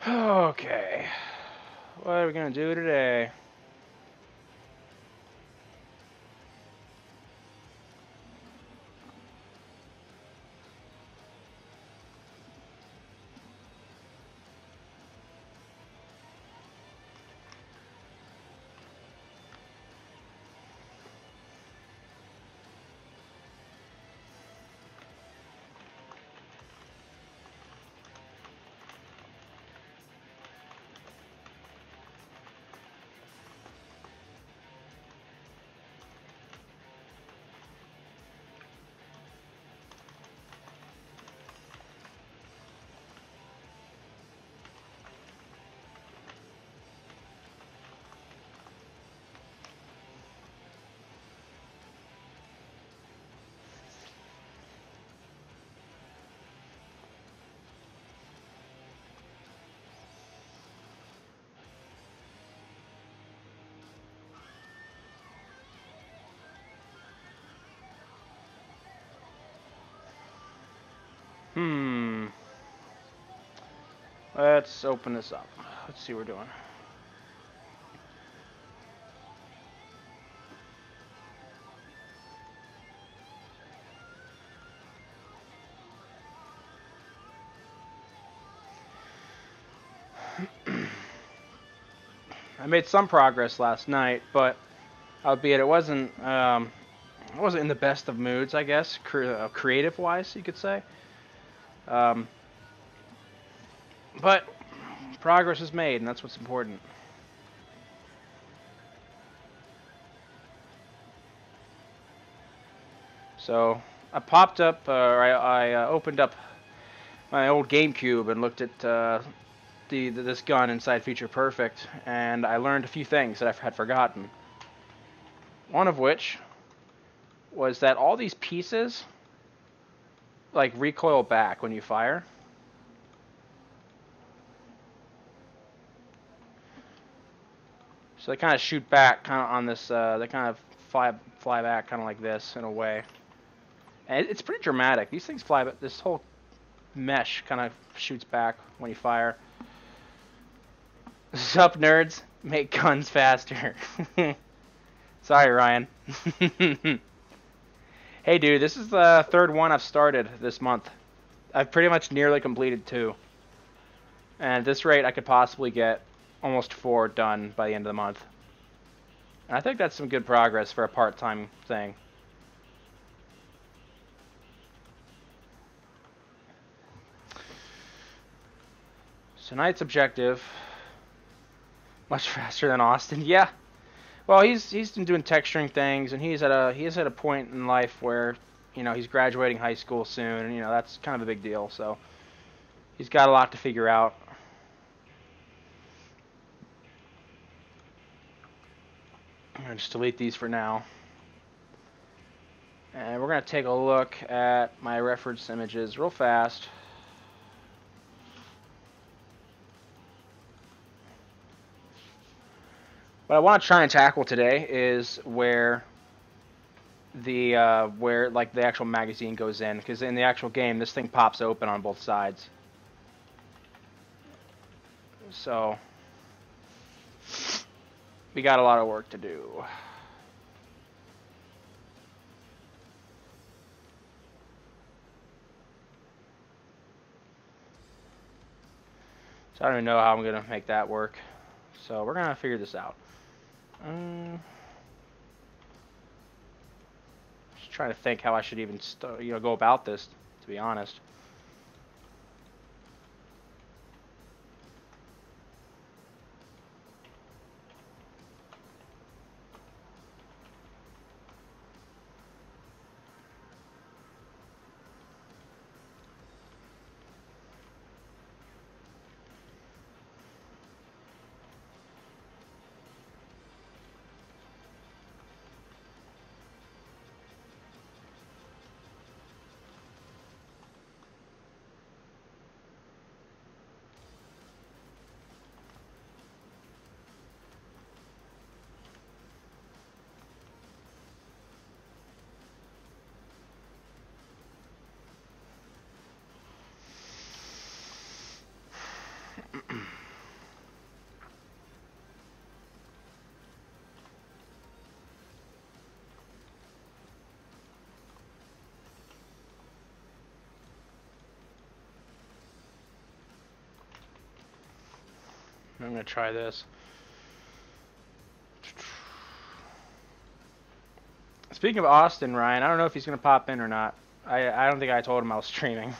Okay. What are we gonna do today? Hmm. Let's open this up. Let's see what we're doing. I made some progress last night, but albeit I wasn't in the best of moods, I guess, creative-wise, you could say. Um, but progress is made, and that's what's important. So I popped up, I opened up my old GameCube and looked at this gun inside Feature Perfect, and I learned a few things that I had forgotten. One of which was that all these pieces like recoil back when you fire. So they kind of shoot back, kind of on this. They kind of fly back, kind of like this in a way. And it's pretty dramatic. These things fly, but this whole mesh kind of shoots back when you fire. Sup, nerds? Make guns faster. Sorry, Ryan. Hey, dude, this is the third one I've started this month. I've pretty much nearly completed 2. And at this rate, I could possibly get almost 4 done by the end of the month. And I think that's some good progress for a part-time thing. So tonight's objective, much faster than Austin. Yeah. Well, he's been doing texturing things, and he's at a point in life where, he's graduating high school soon, and that's kind of a big deal. So he's got a lot to figure out. I'm gonna just delete these for now, and we're gonna take a look at my reference images real fast. What I want to try and tackle today is where like the actual magazine goes in, because in the actual game this thing pops open on both sides. So we got a lot of work to do. So I don't even know how I'm gonna make that work. So we're gonna figure this out. Just trying to think how I should even go about this, to be honest. I'm gonna try this. Speaking of Austin, Ryan, I don't know if he's gonna pop in or not. I don't think I told him I was streaming.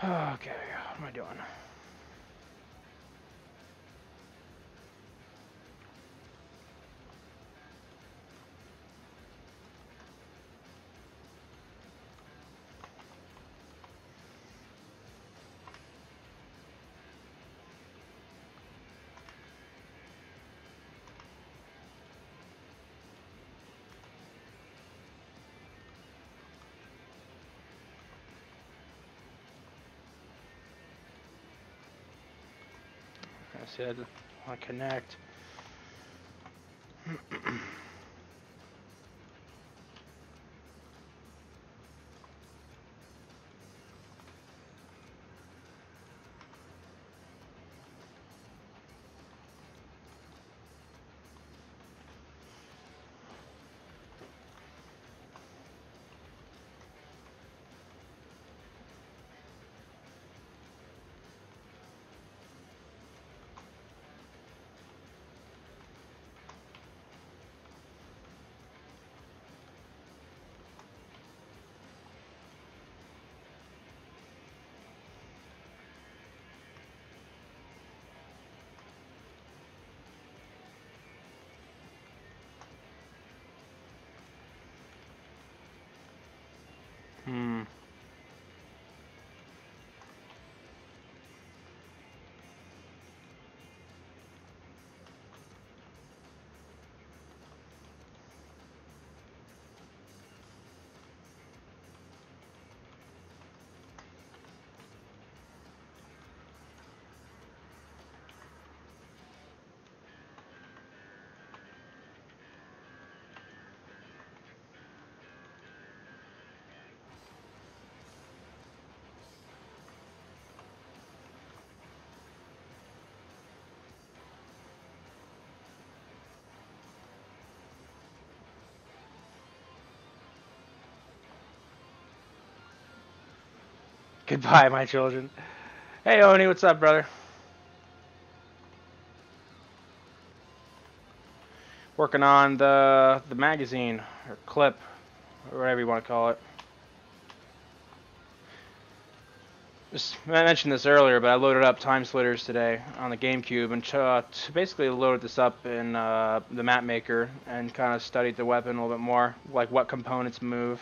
Okay, what am I doing? I said I want to connect. Hmm. Goodbye, my children. Hey, Oni, what's up, brother? Working on the magazine or clip or whatever you want to call it. I mentioned this earlier, but I loaded up Time Splitters today on the GameCube and basically loaded this up in the map maker and kind of studied the weapon a little bit more, like what components move.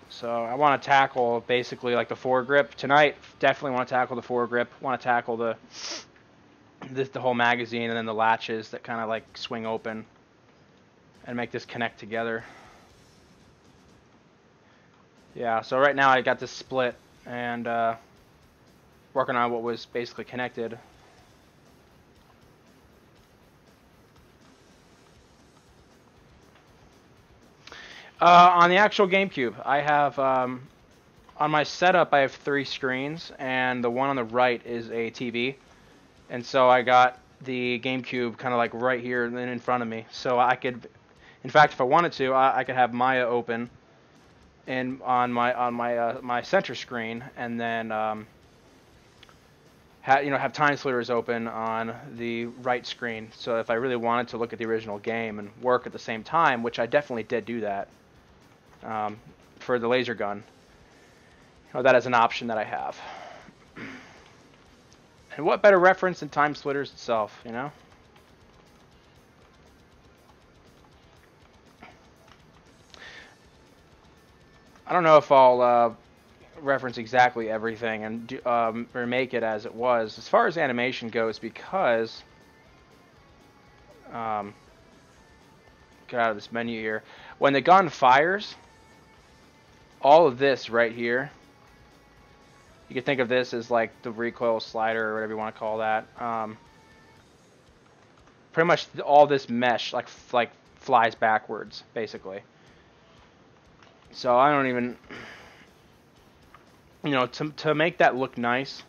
So I want to tackle basically like the foregrip tonight. Definitely want to tackle the foregrip. Want to tackle the whole magazine and then the latches that kind of like swing open and make this connect together. Yeah, so right now I got this split and working on what was basically connected. On the actual GameCube, I have on my setup I have 3 screens, and the one on the right is a TV, and so I got the GameCube kind of like right here and then in front of me, so I could, in fact, if I wanted to, I could have Maya open and on my center screen, and then have Time Splitters open on the right screen. So if I really wanted to look at the original game and work at the same time, which I definitely did do that for the laser gun, that is an option that I have. And what better reference than Time Splitters itself, I don't know if I'll reference exactly everything and remake it as it was as far as animation goes, because um, get out of this menu here. When the gun fires, all of this right here, you can think of this as like the recoil slider or whatever you want to call that. Pretty much all this mesh like flies backwards, basically. So I don't even, to make that look nice,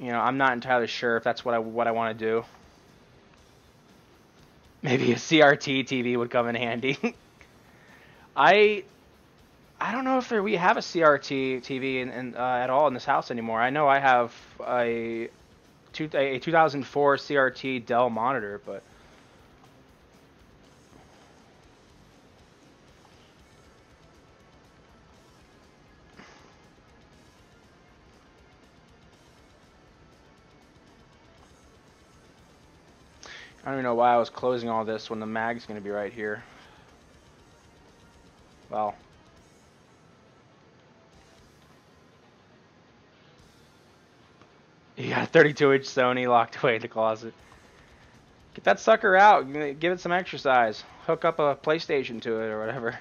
I'm not entirely sure if that's what I want to do. Maybe a CRT TV would come in handy. I I don't know if we have a CRT TV at all in this house anymore. I know I have a 2004 CRT Dell monitor, but I don't even know why I was closing all this when the mag's going to be right here. Well, you got a 32-inch Sony locked away in the closet. Get that sucker out. Give it some exercise. Hook up a PlayStation to it or whatever.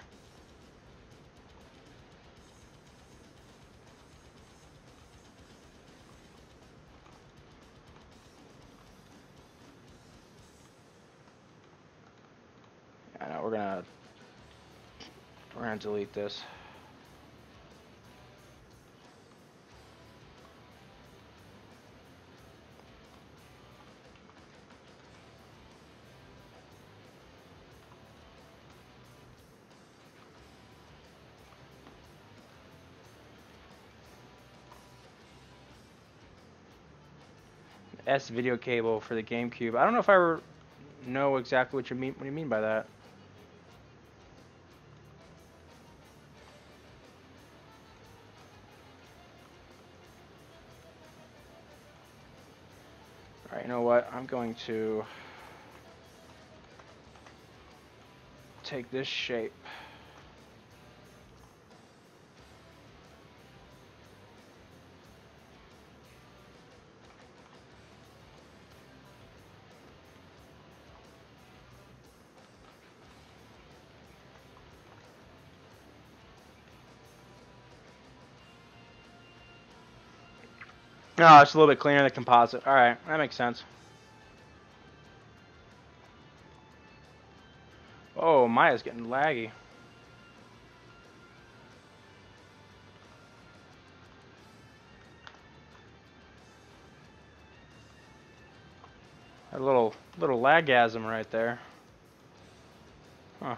I know we're gonna delete this. S video cable for the GameCube. I don't know if I know exactly what you mean. What do you mean by that? All right, you know what? I'm going to take this shape. No, it's a little bit cleaner than composite. All right, that makes sense. Oh, Maya's getting laggy. A little lagasm right there. Huh.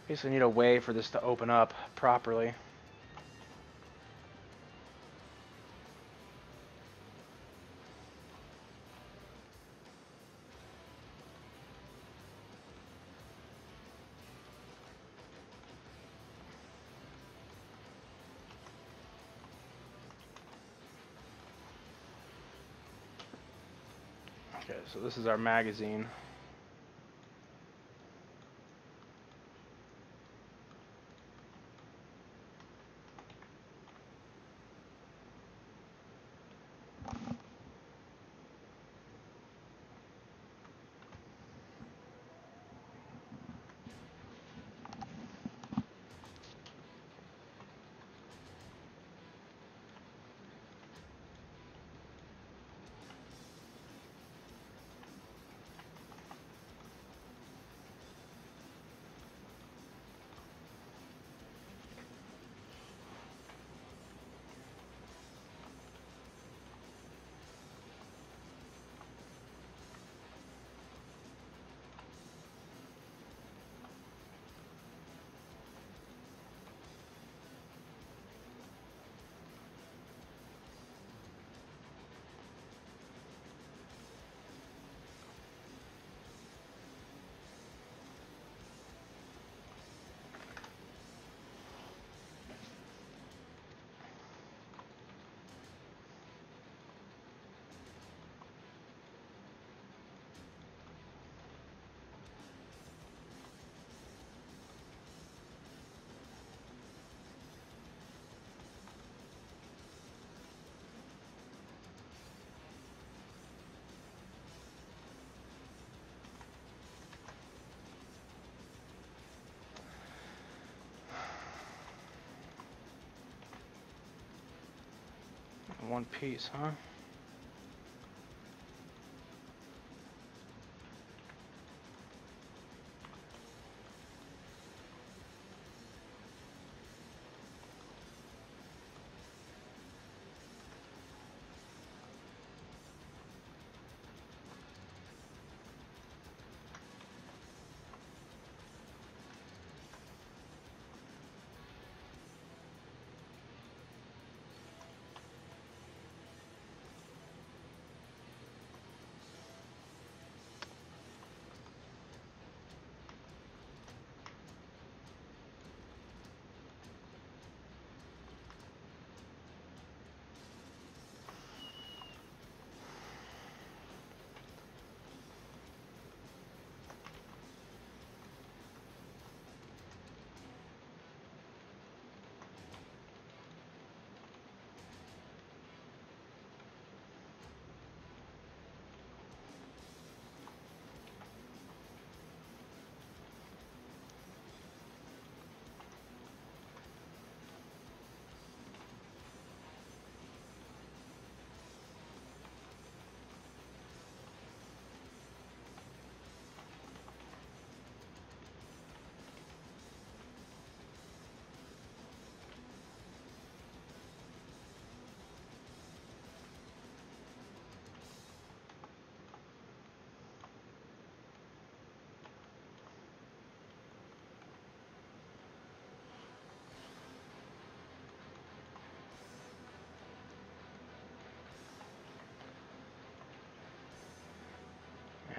Basically need a way for this to open up properly. So this is our magazine. One piece, huh?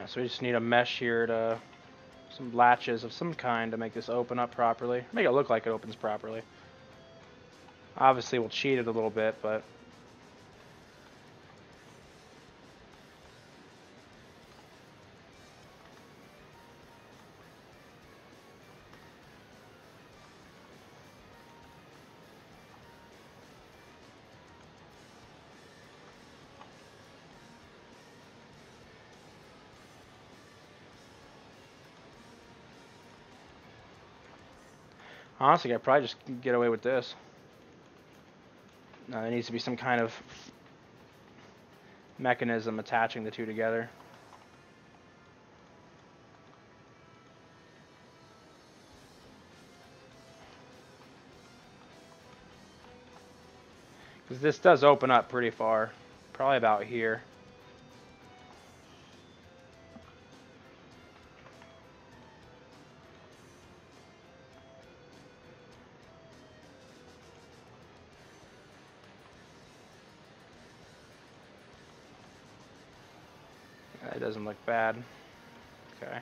Yeah, so we just need a mesh here to some latches of some kind to make this open up properly. Make it look like it opens properly. Obviously, we'll cheat it a little bit, but honestly, I probably just get away with this. There needs to be some kind of mechanism attaching the two together. Because this does open up pretty far. Probably about here. It doesn't look bad. Okay.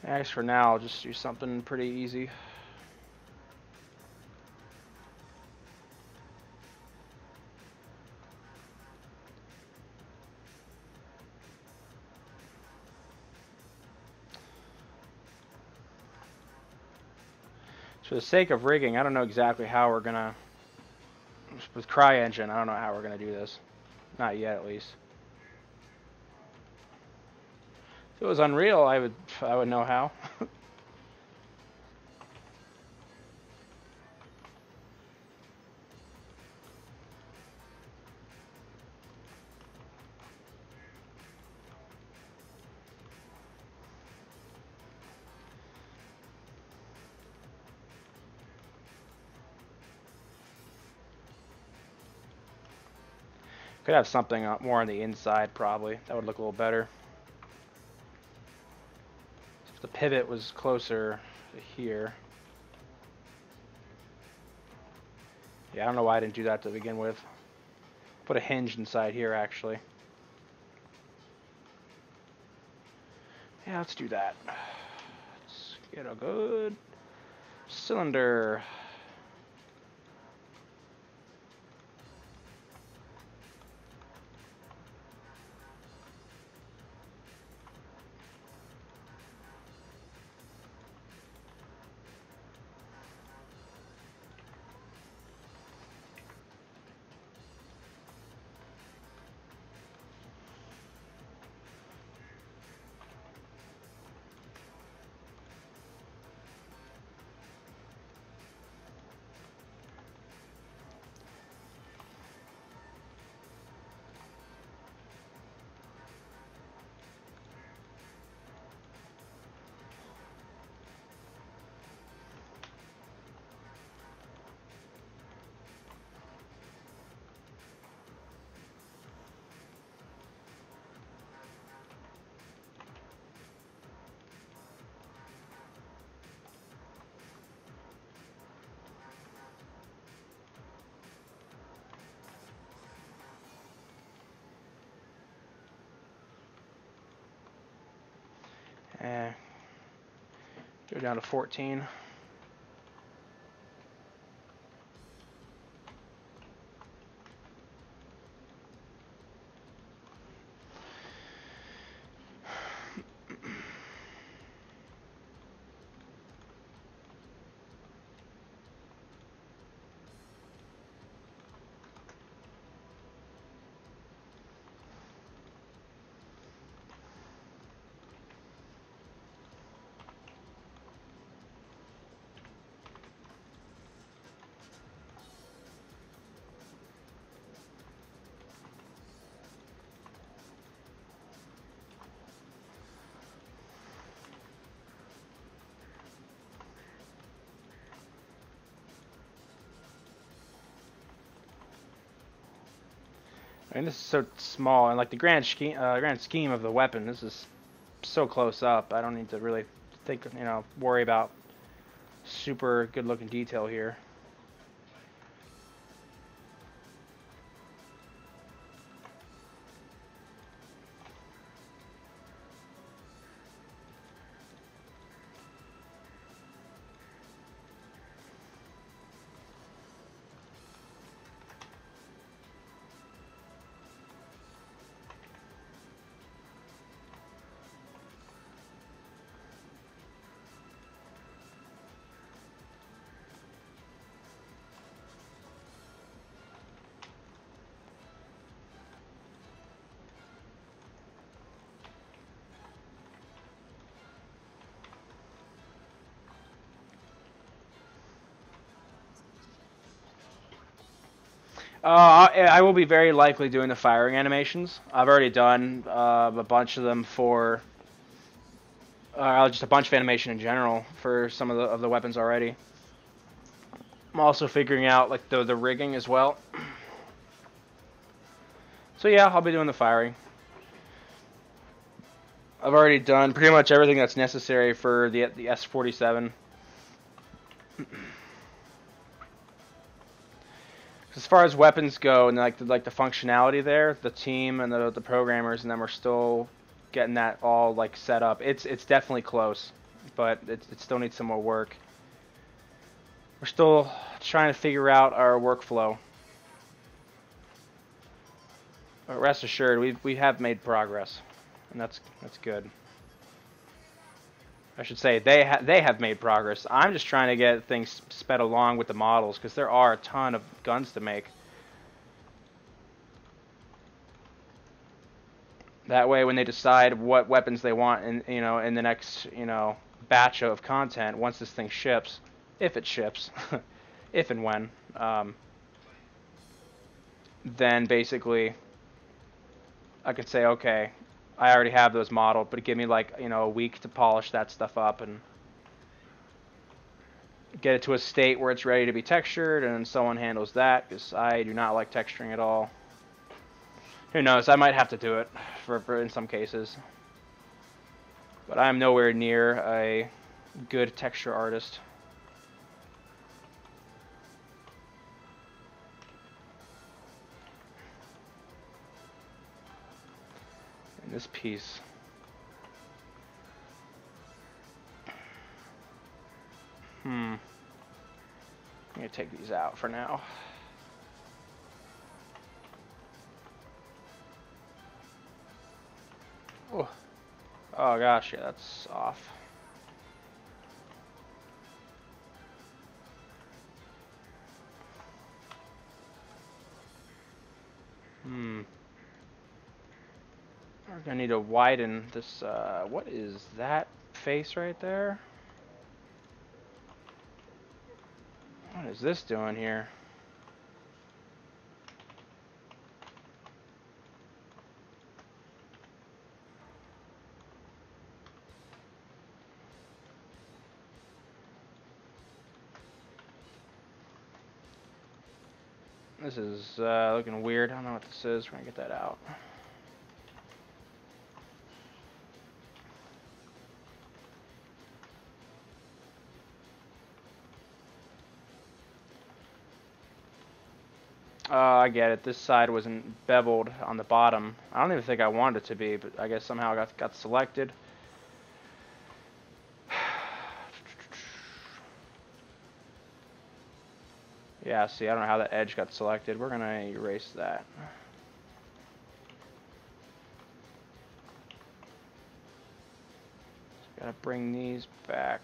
I guess for now, I'll just do something pretty easy. For the sake of rigging, I don't know exactly how we're gonna, with CryEngine, I don't know how we're gonna do this. Not yet, at least. If it was Unreal, I would know how. Could have something more on the inside, probably. That would look a little better. If the pivot was closer to here. Yeah, I don't know why I didn't do that to begin with. Put a hinge inside here, actually. Yeah, let's do that. Let's get a good cylinder. Go down to 14. I mean, this is so small, and like the grand scheme of the weapon, this is so close up. I don't need to really think, worry about super good looking detail here. I will be very likely doing the firing animations. I've already done a bunch of them for just a bunch of animation in general for some of the weapons already. I'm also figuring out like the rigging as well. So yeah, I'll be doing the firing. I've already done pretty much everything that's necessary for the S47. As far as weapons go and like the functionality there, the team and the programmers and them are still getting that all like set up. It's definitely close. but it still needs some more work. We're still trying to figure out our workflow. But rest assured, we have made progress, and that's good. I should say they have made progress. I'm just trying to get things sped along with the models because there are a ton of guns to make. That way, when they decide what weapons they want in the next batch of content, once this thing ships, if it ships, if and when, then basically I could say, okay, I already have those modeled, but give me like a week to polish that stuff up and get it to a state where it's ready to be textured, and someone handles that because I do not like texturing at all. Who knows? I might have to do it for in some cases, but I'm nowhere near a good texture artist. In this piece. I'm gonna take these out for now. Oh, oh gosh, yeah, that's off. We're gonna need to widen this. What is that face right there? What is this doing here? This is looking weird. I don't know what this is. We're gonna get that out. I get it. This side wasn't beveled on the bottom. I don't even think I wanted it to be, but I guess somehow I got selected. Yeah, see, I don't know how that edge got selected. We're gonna erase that. Gotta bring these back.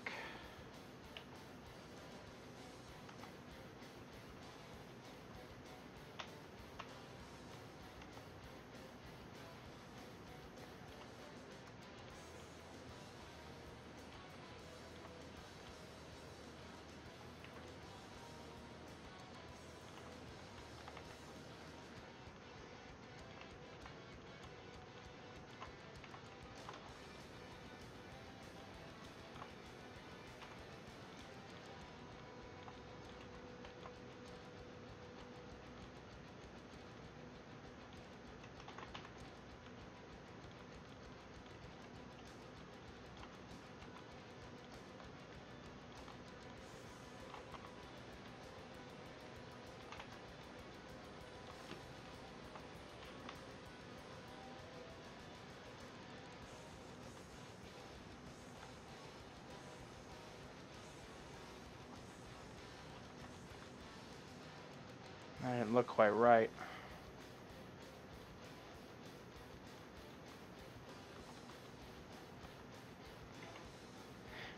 That didn't look quite right.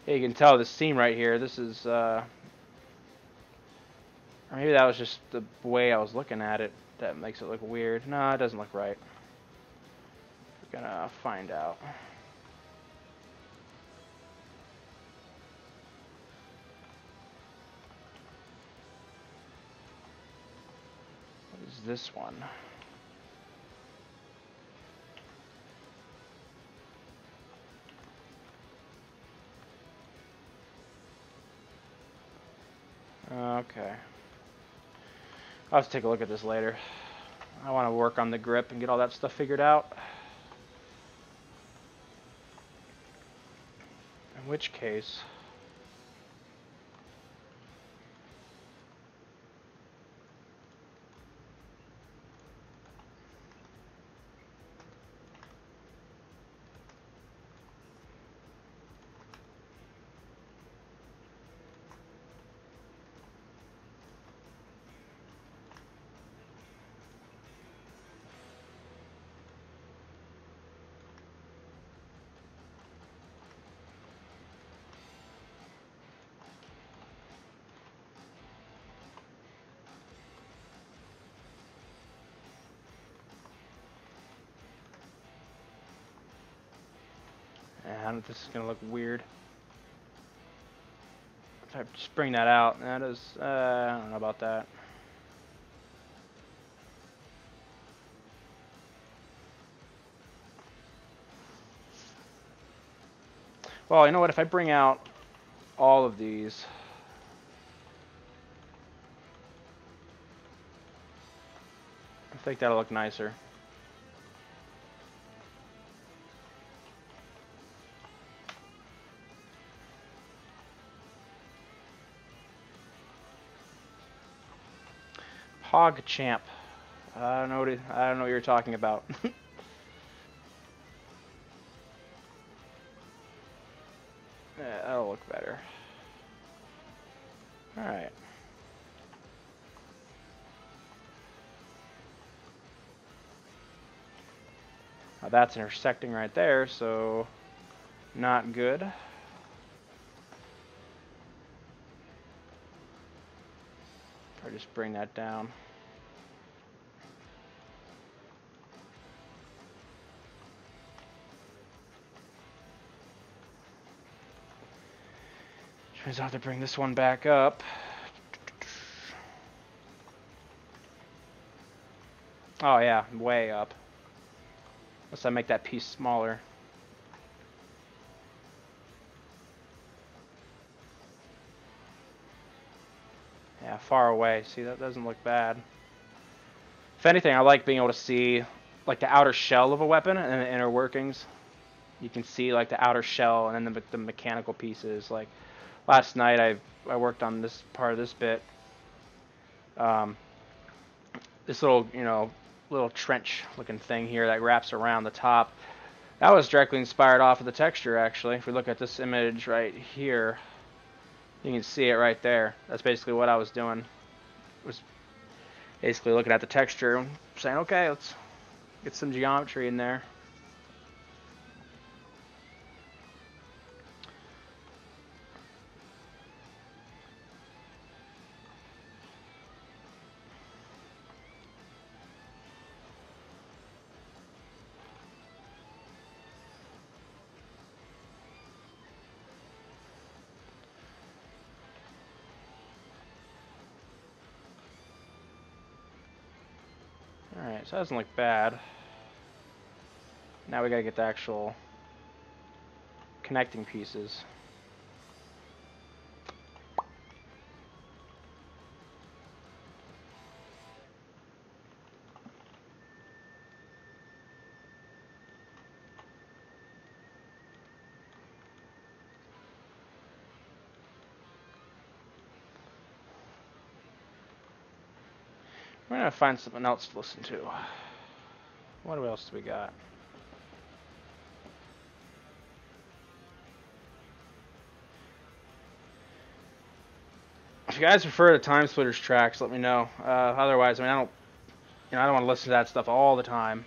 Yeah, you can tell this seam right here. This is, or maybe that was just the way I was looking at it that makes it look weird. No, it doesn't look right. We're gonna find out. What is this one? Okay. I'll have to take a look at this later. I want to work on the grip and get all that stuff figured out. In which case... This is gonna look weird. If I just bring that out, that is, I don't know about that. Well, you know what? If I bring out all of these, I think that'll look nicer. PogChamp. I don't know what you're talking about. Yeah, that'll look better. All right. Now that's intersecting right there, so not good. Or just bring that down. Turns out to bring this one back up. Oh yeah, way up. Unless I make that piece smaller. Yeah, far away. See, that doesn't look bad. If anything, I like being able to see like the outer shell of a weapon and the inner workings. You can see like the outer shell and then the mechanical pieces. Like last night, I worked on this part of this bit. This little little trench looking thing here that wraps around the top. That was directly inspired off of the texture, actually. If we look at this image right here, you can see it right there. That's basically what I was doing. Was basically looking at the texture and saying, okay, let's get some geometry in there. Alright, so that doesn't look bad. Now we gotta get the actual connecting pieces. We're gonna find something else to listen to. What else do we got? If you guys prefer the Time Splitters tracks, let me know. Otherwise, I mean, I don't want to listen to that stuff all the time.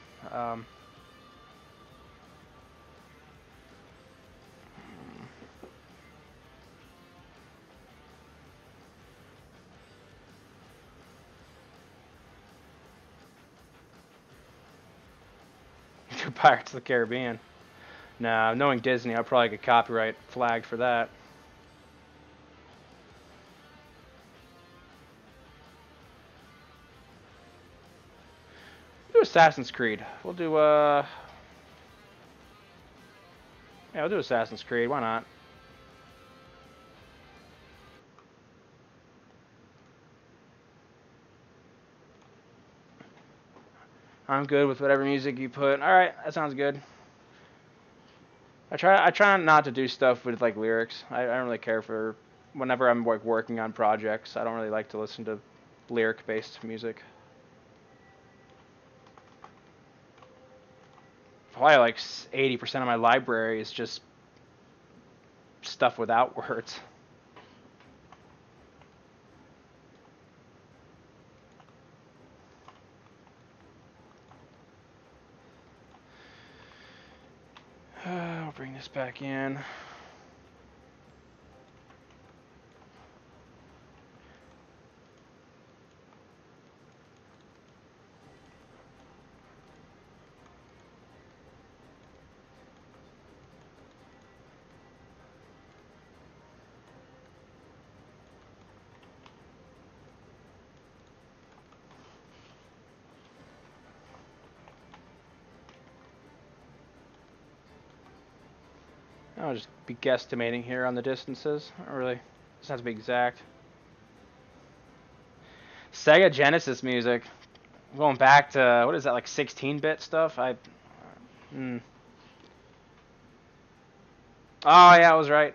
Pirates of the Caribbean. Nah, knowing Disney, I'll probably get copyright flagged for that. We'll do Assassin's Creed. We'll do yeah, we'll do Assassin's Creed. Why not? I'm good with whatever music you put. All right, that sounds good. I try not to do stuff with like lyrics. I don't really care for whenever I'm like working on projects. I don't really like to listen to lyric-based music. Probably like 80% of my library is just stuff without words. I'll bring this back in. I'll just be guesstimating here on the distances. Not really. Doesn't have to be exact. Sega Genesis music. Going back to, what is that, like 16-bit stuff? Hmm. Oh, yeah, I was right.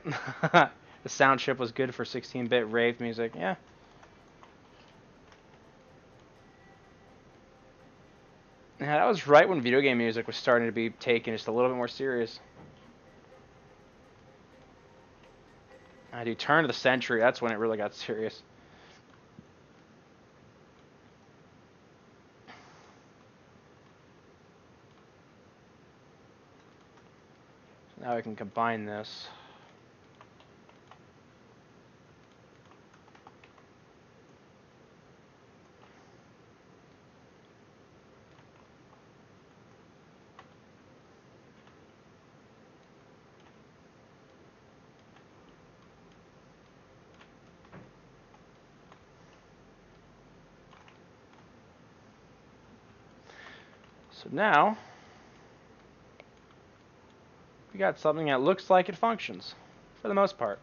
The sound chip was good for 16-bit rave music. Yeah. Yeah, that was right when video game music was starting to be taken just a little bit more serious. I do turn of the century. That's when it really got serious. Now I can combine this. So now we got something that looks like it functions for the most part.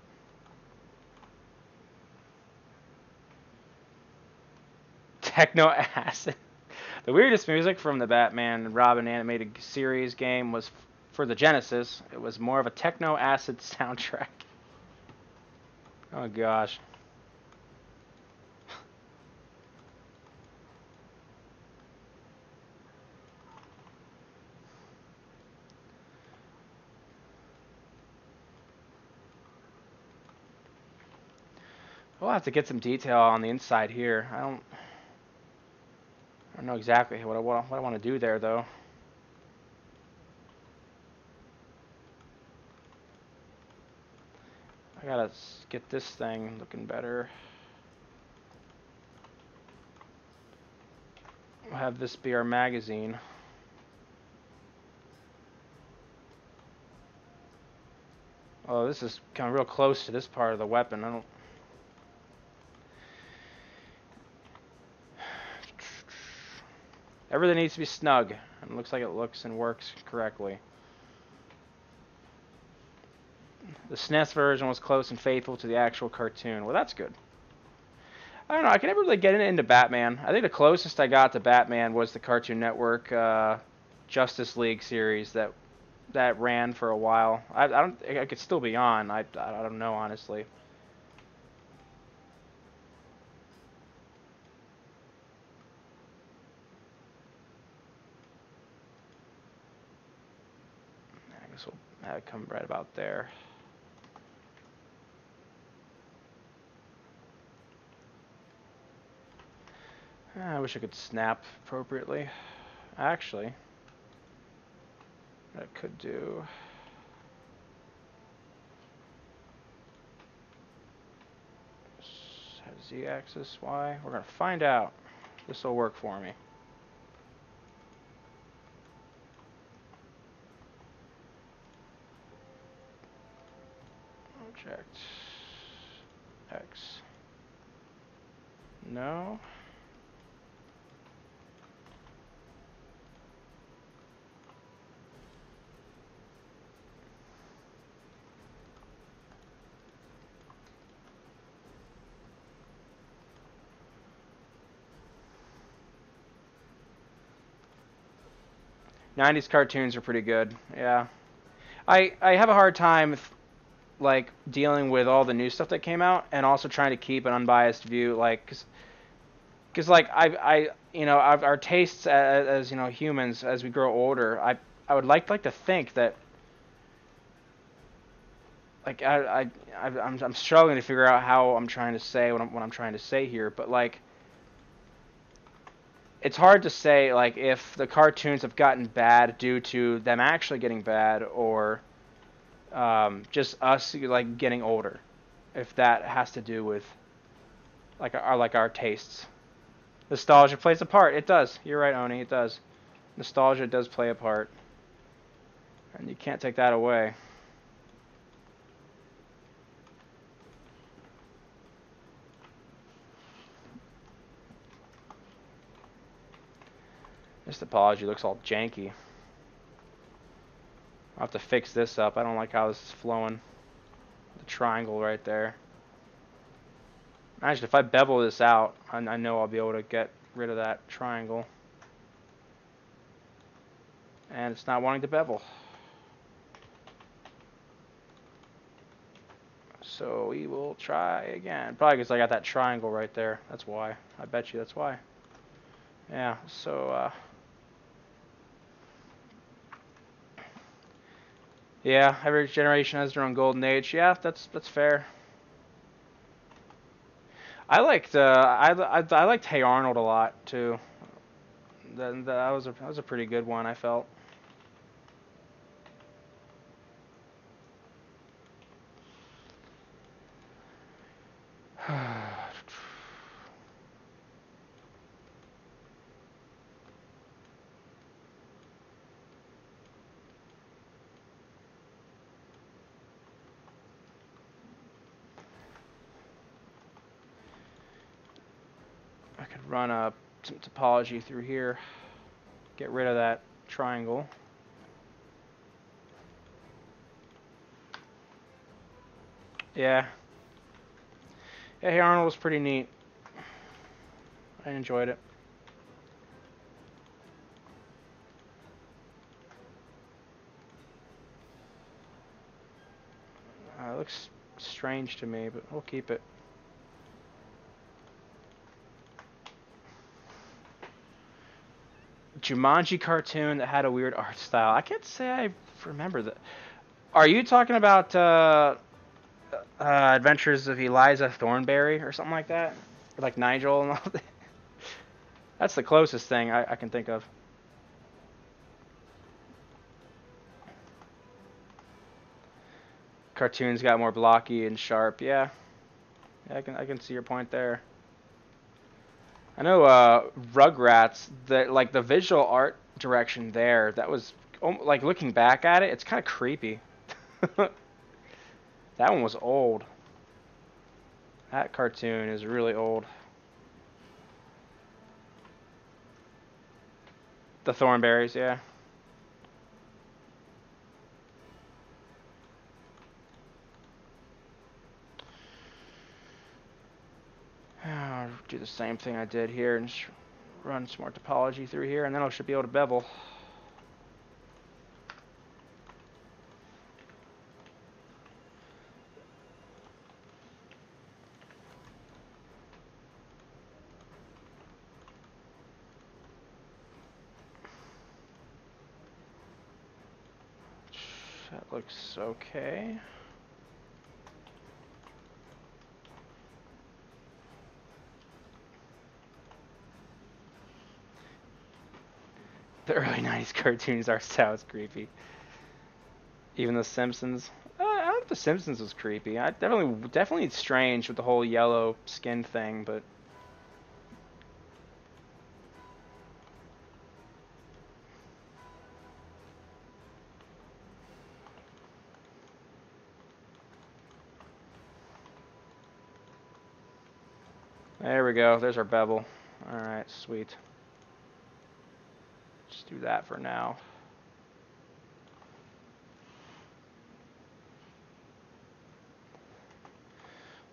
Techno acid. The weirdest music from the Batman and Robin animated series game was for the Genesis. It was more of a techno acid soundtrack. Oh gosh. We'll have to get some detail on the inside here. I don't know exactly what I want to do there though. I gotta get this thing looking better. We'll have this be our magazine. Oh, this is kind of real close to this part of the weapon. I don't. Everything needs to be snug. And it looks like it looks and works correctly. The SNES version was close and faithful to the actual cartoon. Well, that's good. I don't know. I can never really get into Batman. I think the closest I got to Batman was the Cartoon Network Justice League series that ran for a while. I don't. I could still be on. I don't know honestly. I guess we'll have it come right about there. I wish I could snap appropriately. Actually, what I could do. Z-axis, Y. We're gonna find out. This will work for me. Object X. No. '90s cartoons are pretty good. Yeah. I have a hard time like dealing with all the new stuff that came out and also trying to keep an unbiased view, like because like our tastes as humans as we grow older, I would like to think that like I'm struggling to figure out how I'm trying to say what I'm trying to say here, but like it's hard to say like if the cartoons have gotten bad due to them actually getting bad or just us like getting older, if that has to do with like our tastes. Nostalgia plays a part. It does. You're right, Oni. It does. Nostalgia does play a part, and you can't take that away. This topology looks all janky. I'll have to fix this up. I don't like how this is flowing. The triangle right there. Actually, if I bevel this out, I know I'll be able to get rid of that triangle. And it's not wanting to bevel. So we will try again. Probably because I got that triangle right there. That's why. I bet you that's why. Yeah, so, yeah, every generation has their own golden age. Yeah, that's fair. I liked Hey Arnold a lot too. That was a pretty good one, I felt. I could run some topology through here, get rid of that triangle. Yeah. Yeah, Hey Arnold was pretty neat. I enjoyed it. It looks strange to me, but we'll keep it. Jumanji cartoon that had a weird art style. I can't say I remember that. Are you talking about Adventures of Eliza Thornberry or something like that? Or like Nigel and all that? That's the closest thing I can think of. Cartoons got more blocky and sharp. Yeah, yeah, I can see your point there. I know Rugrats, the visual art direction there, that was like looking back at it, it's kind of creepy. That one was old. That cartoon is really old. The Thornberries, yeah. I'll do the same thing I did here and run some more topology through here, and then I should be able to bevel. That looks okay. The early 90s cartoons art style is creepy. Even The Simpsons. I don't think The Simpsons was creepy. I definitely strange with the whole yellow skin thing, but there we go. There's our bevel. All right, sweet. Just do that for now.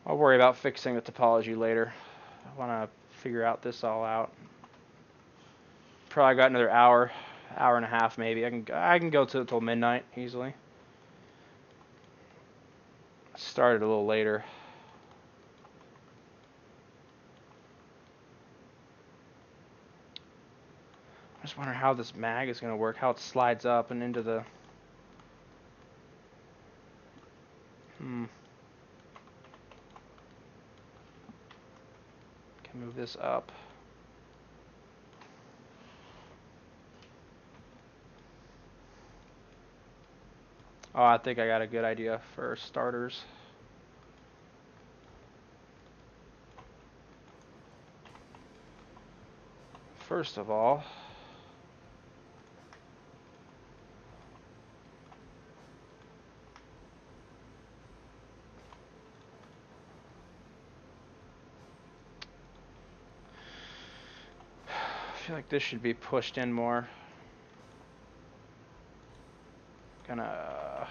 I'll worry about fixing the topology later. I want to figure out this all out. Probably got another hour, hour and a half maybe. I can go till midnight easily. Started a little later. I just wonder how this mag is going to work, how it slides up and into the... Can move this up. Oh, I think I got a good idea for starters. First of all, I feel like this should be pushed in more. gonna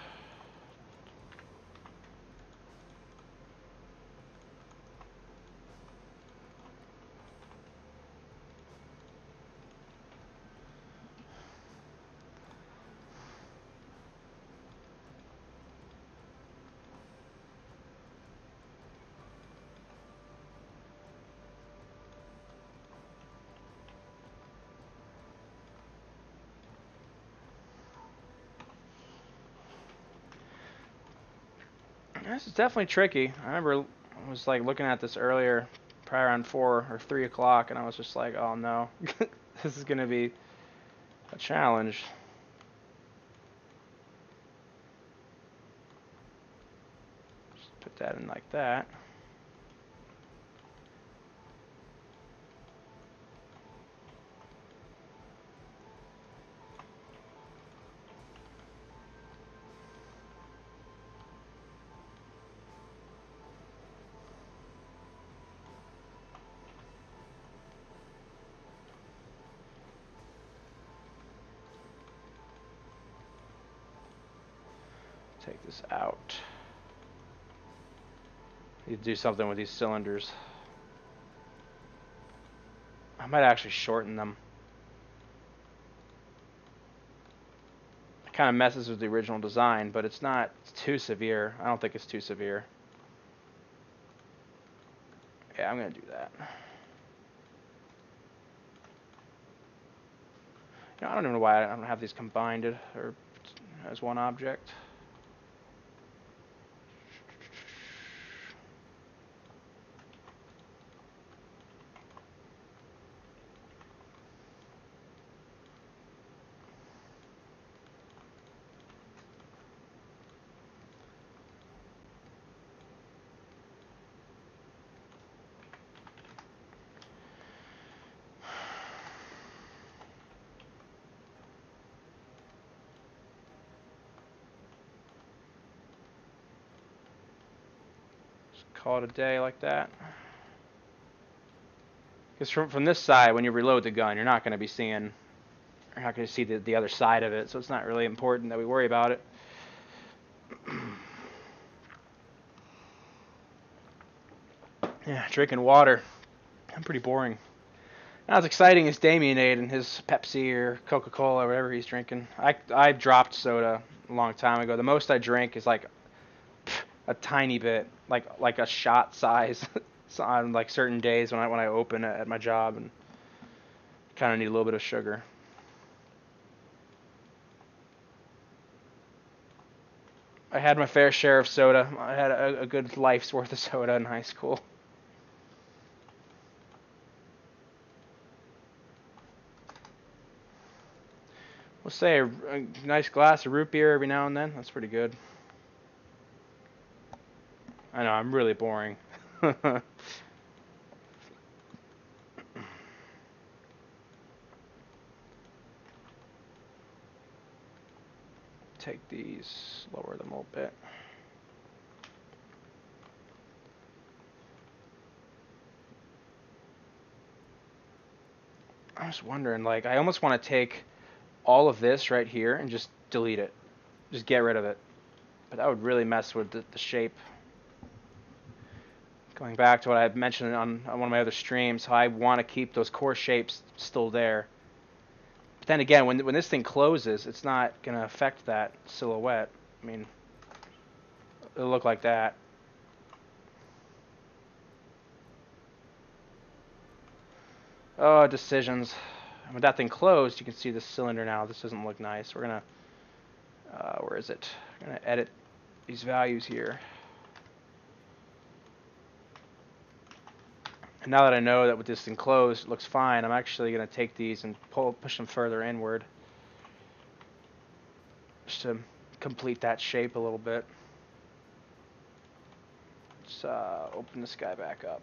this is definitely tricky. I remember I was like looking at this earlier, probably around 4 or 3 o'clock, and I was just like, oh no, this is gonna be a challenge. Just put that in like that. Take this out. Need to do something with these cylinders. I might actually shorten them. It kind of messes with the original design, but it's not too severe. I don't think it's too severe. Yeah, I'm gonna do that. You know, I don't even know why I don't have these combined or as one object. Call it a day like that. Because from this side, when you reload the gun, you're not going to be seeing, you're not going to see the other side of it, so it's not really important that we worry about it. Yeah, drinking water. I'm pretty boring. Not as exciting as Damien ate and his Pepsi or Coca-Cola or whatever he's drinking. I dropped soda a long time ago. The most I drink is like a tiny bit, like a shot size, on like certain days when I open it at my job and kind of need a little bit of sugar. I had my fair share of soda. I had a good life's worth of soda in high school. We'll say a nice glass of root beer every now and then. That's pretty good. I know, I'm really boring. Take these, lower them a little bit. I was wondering, like, I almost want to take all of this right here and just delete it. Just get rid of it. But that would really mess with the shape. Going back to what I mentioned on one of my other streams, how I want to keep those core shapes still there. But then again, when this thing closes, it's not going to affect that silhouette. I mean, it'll look like that. Oh, decisions. With that thing closed, you can see this cylinder now. This doesn't look nice. We're going to, where is it? I'm going to edit these values here. And now that I know that with this thing closed, it looks fine, I'm actually going to take these and push them further inward. Just to complete that shape a little bit. Let's open this guy back up.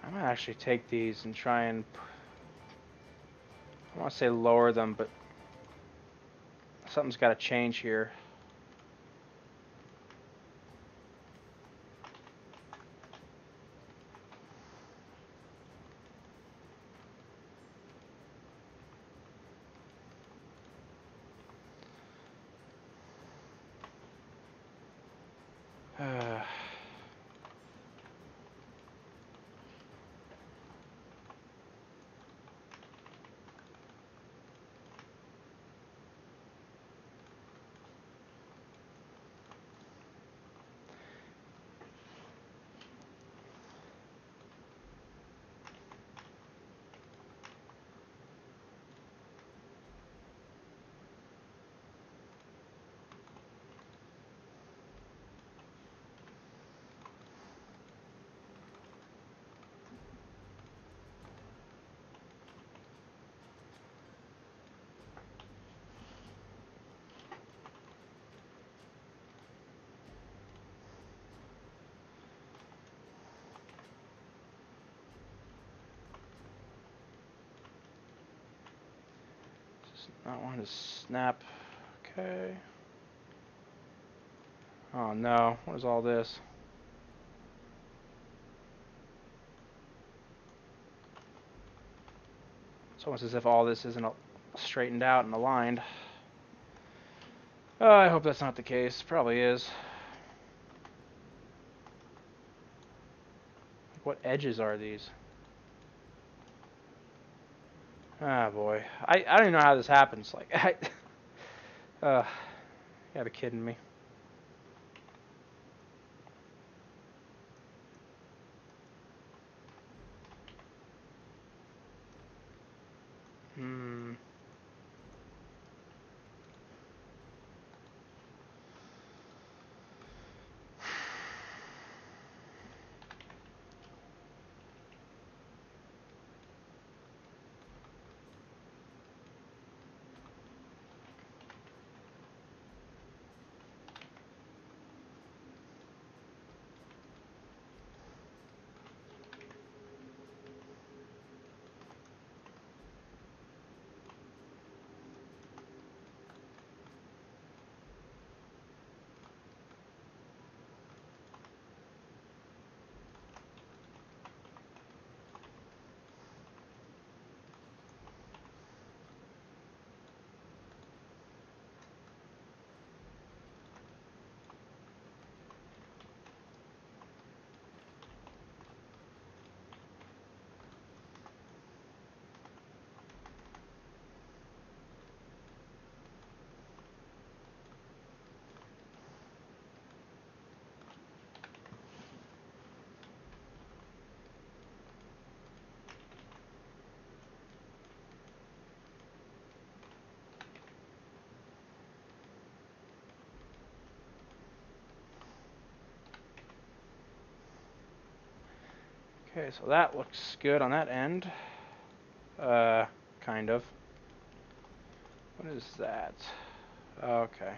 I'm gonna actually take these and try and, I want to say lower them, but something's got to change here. Not want to snap. Okay. Oh no, what is all this? It's almost as if all this isn't straightened out and aligned. Oh, I hope that's not the case. Probably is. What edges are these? Ah, boy. I don't even know how this happens. Like, you gotta be kidding me. Hmm. Okay, so that looks good on that end. Kind of. What is that? Okay.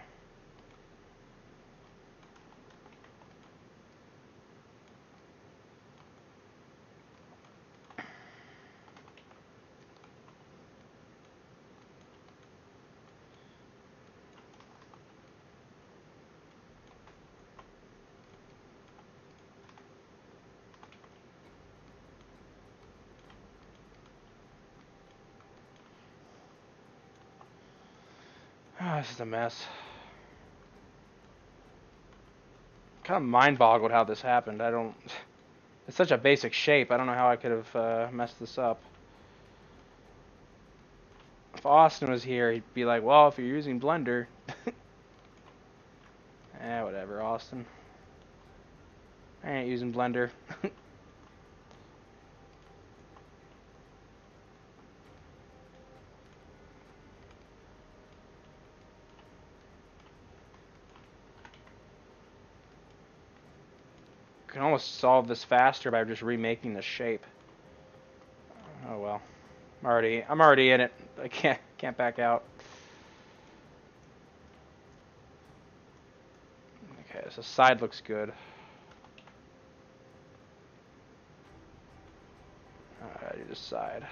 Ah, this is a mess. Kind of mind-boggled how this happened. I don't. It's such a basic shape. I don't know how I could have messed this up. If Austin was here, he'd be like, "Well, if you're using Blender." Whatever, Austin. I ain't using Blender. Can almost solve this faster by just remaking the shape. Oh well. I'm already in it. I can't back out. Okay, so side looks good. this side.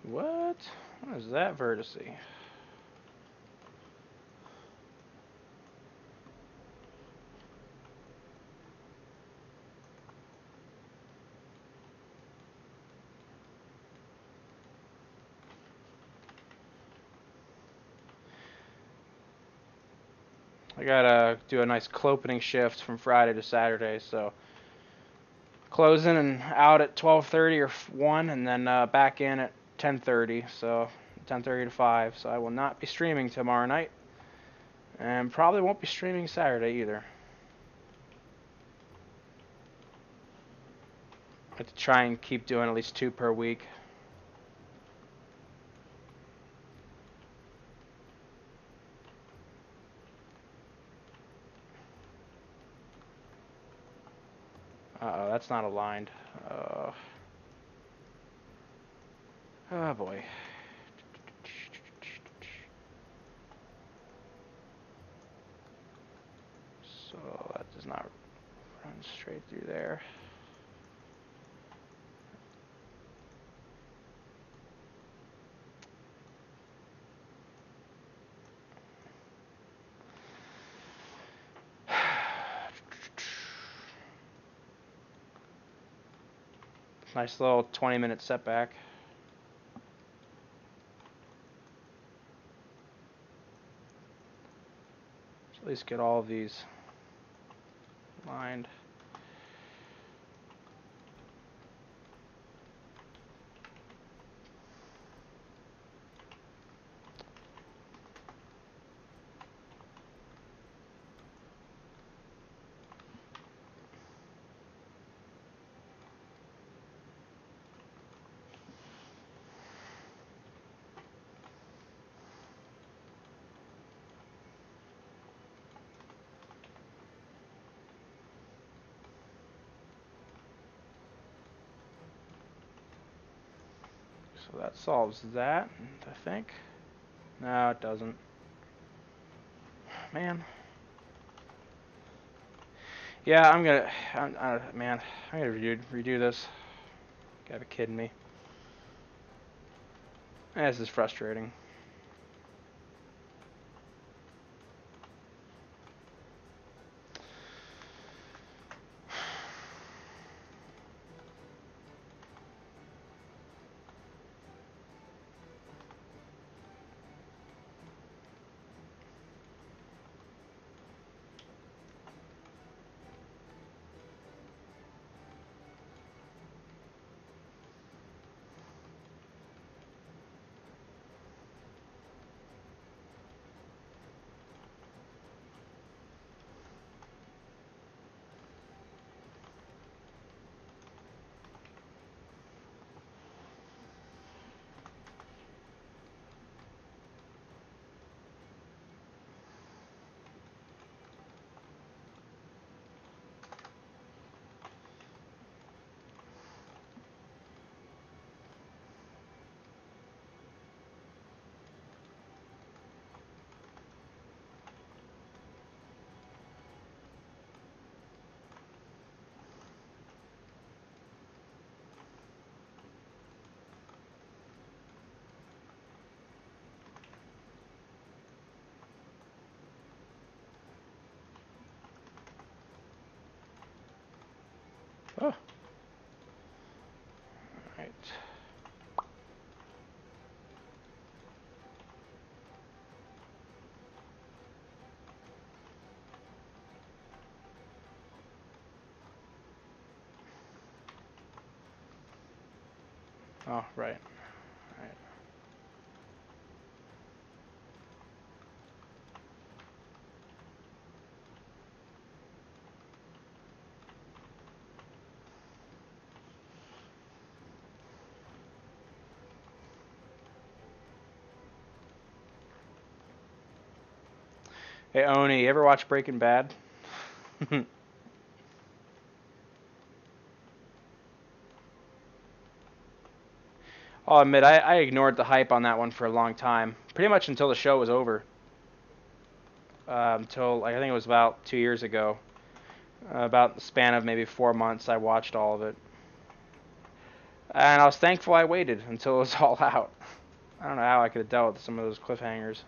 What? What is that vertice? I gotta do a nice clopening shift from Friday to Saturday, so closing and out at 12:30 or 1, and then back in at 10:30, so 10:30 to 5. So I will not be streaming tomorrow night, and probably won't be streaming Saturday either. I have to try and keep doing at least 2 per week. Uh-oh, that's not aligned. Oh boy. So that does not run straight through there. Nice little 20-minute setback. At least get all of these lined. So that solves that, I think. No, it doesn't. Man. Yeah, I'm gonna redo this. You gotta be kidding me. This is frustrating. Oh. Alright. Oh, right. Alright. Hey Oni, you ever watch Breaking Bad? I'll admit, I ignored the hype on that one for a long time, pretty much until the show was over. Until like, I think it was about 2 years ago. About the span of maybe 4 months, I watched all of it, and I was thankful I waited until it was all out. I don't know how I could have dealt with some of those cliffhangers.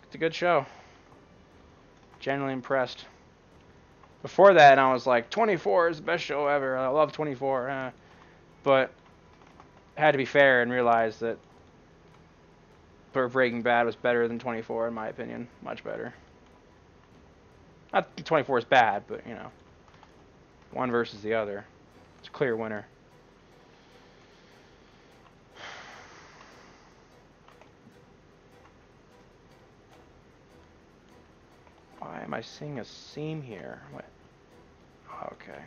It's a good show. Genuinely impressed. Before that, I was like, 24 is the best show ever. I love 24. But I had to be fair and realize that Breaking Bad was better than 24 in my opinion. Much better. Not 24 is bad, but you know, one versus the other. It's a clear winner. Why am I seeing a seam here? What? Okay.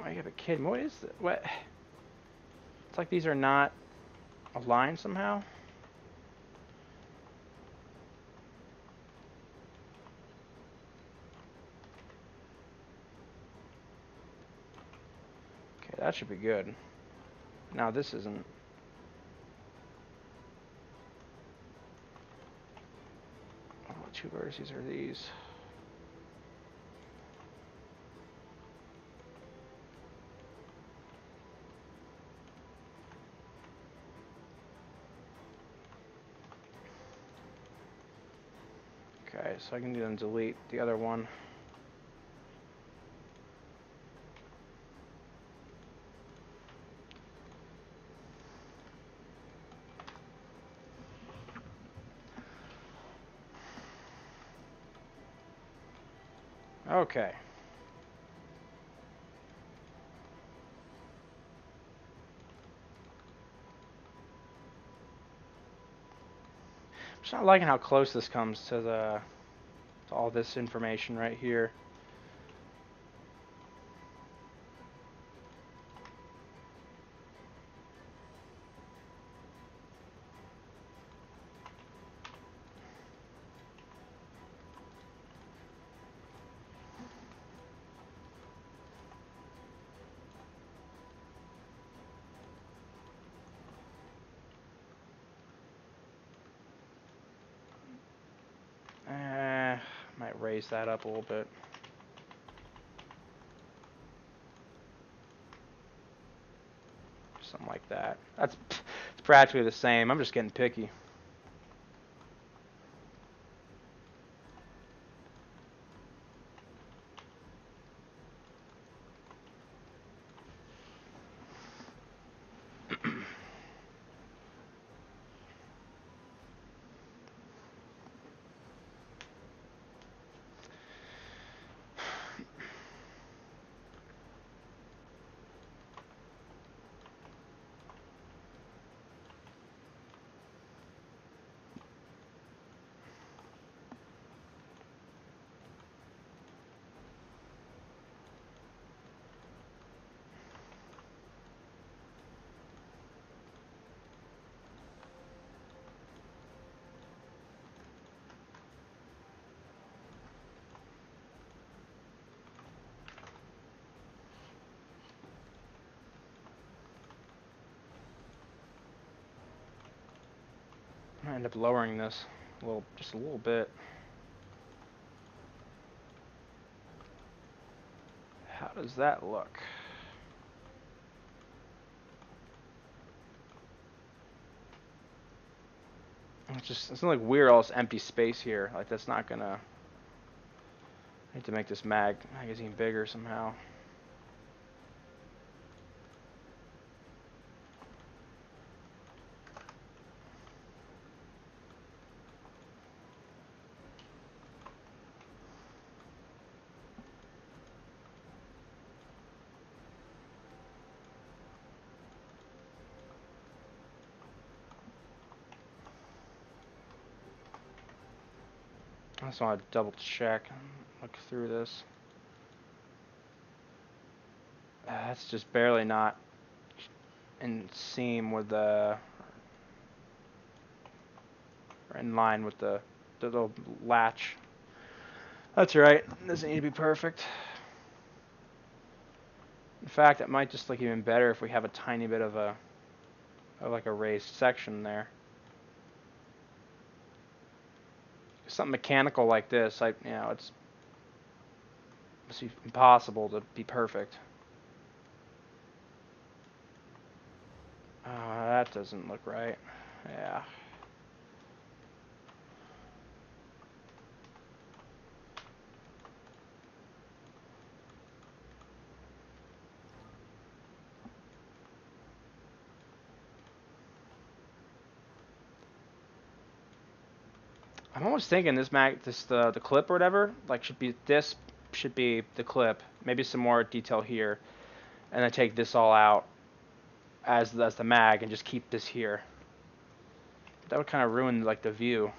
Oh, you have a kid. What is this? What? It's like these are not aligned somehow. Okay, that should be good. Now this isn't. Oh, what two vertices are these? Okay, so I can then delete the other one. Okay. I'm just not liking how close this comes to all this information right here. Might raise that up a little bit. Something like that. It's practically the same. I'm just getting picky. I might end up lowering this just a little bit. How does that look? It's not like weird all this empty space here. Like that's not gonna. I need to make this magazine bigger somehow. I just want to double check, look through this. That's just barely not in seam with the, or in line with the little latch. That's right. It doesn't need to be perfect. In fact, it might just look even better if we have a tiny bit of like a raised section there. Something mechanical like this, it's impossible to be perfect. That doesn't look right. Yeah. I'm almost thinking the clip or whatever, like should be the clip. Maybe some more detail here, and then take this all out as the mag and just keep this here. That would kind of ruin like the view,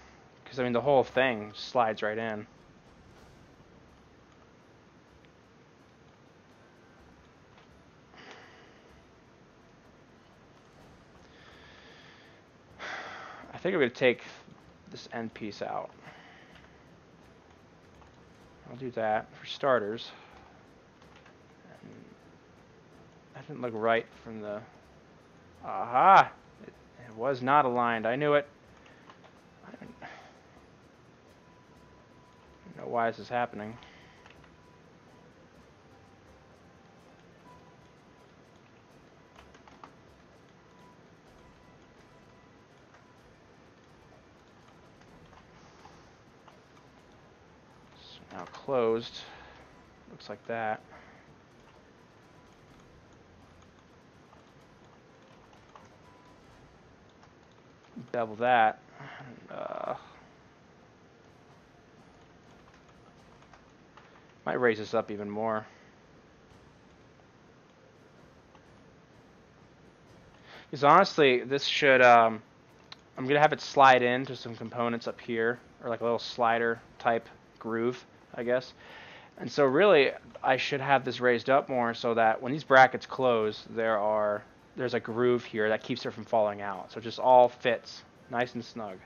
because I mean the whole thing slides right in. I think I'm gonna take this end piece out. I'll do that for starters. And that didn't look right from the. Aha! It was not aligned. I knew it. I don't know why this is happening. So now closed. Looks like that. Bevel that. Might raise this up even more. Because honestly, this should, I'm going to have it slide into some components up here, or like a little slider type groove, I guess. And so really, I should have this raised up more so that when these brackets close, there's a groove here that keeps it from falling out. So it just all fits nice and snug.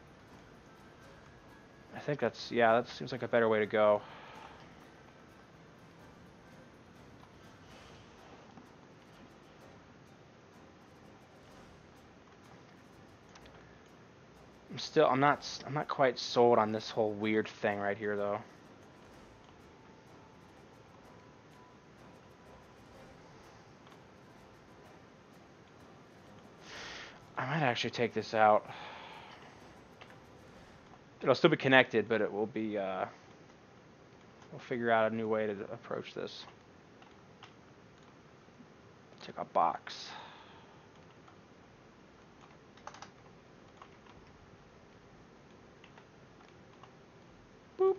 I think that seems like a better way to go. I'm not quite sold on this whole weird thing right here though. I might actually take this out. It'll still be connected, but it will be, we'll figure out a new way to approach this. Take a box. Boop.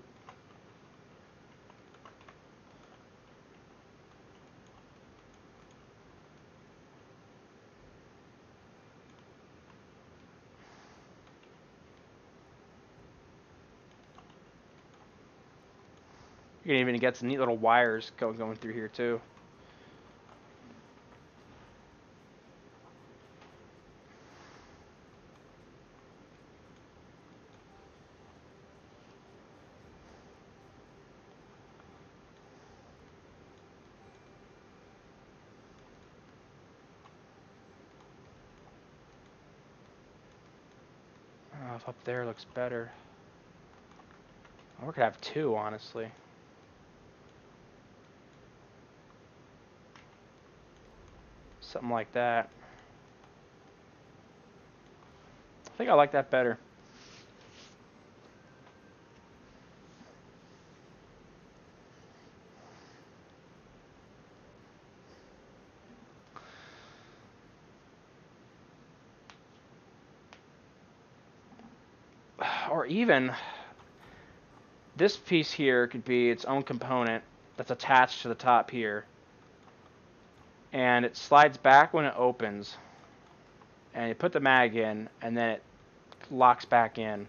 You can even get some neat little wires going through here too. I don't know if up there looks better. Or we could have two, honestly. Something like that. I think I like that better. Or even this piece here could be its own component that's attached to the top here. And it slides back when it opens. And you put the mag in, and then it locks back in.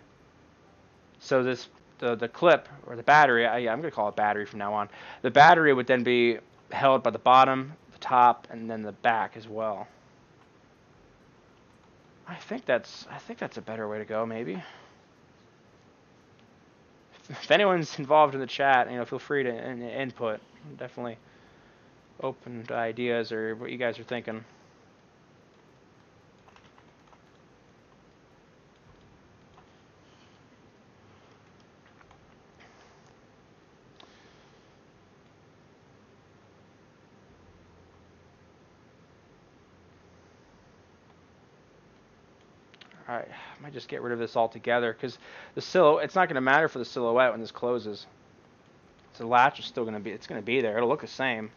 So this the clip or the battery. Yeah, I'm gonna call it battery from now on. The battery would then be held by the bottom, the top, and then the back as well. I think that's a better way to go, maybe. If anyone's involved in the chat, feel free to input. I'm definitely open to ideas or what you guys are thinking. Alright, I might just get rid of this altogether because it's not going to matter for the silhouette when this closes. So the latch is still going to be, it's going to be there. It'll look the same.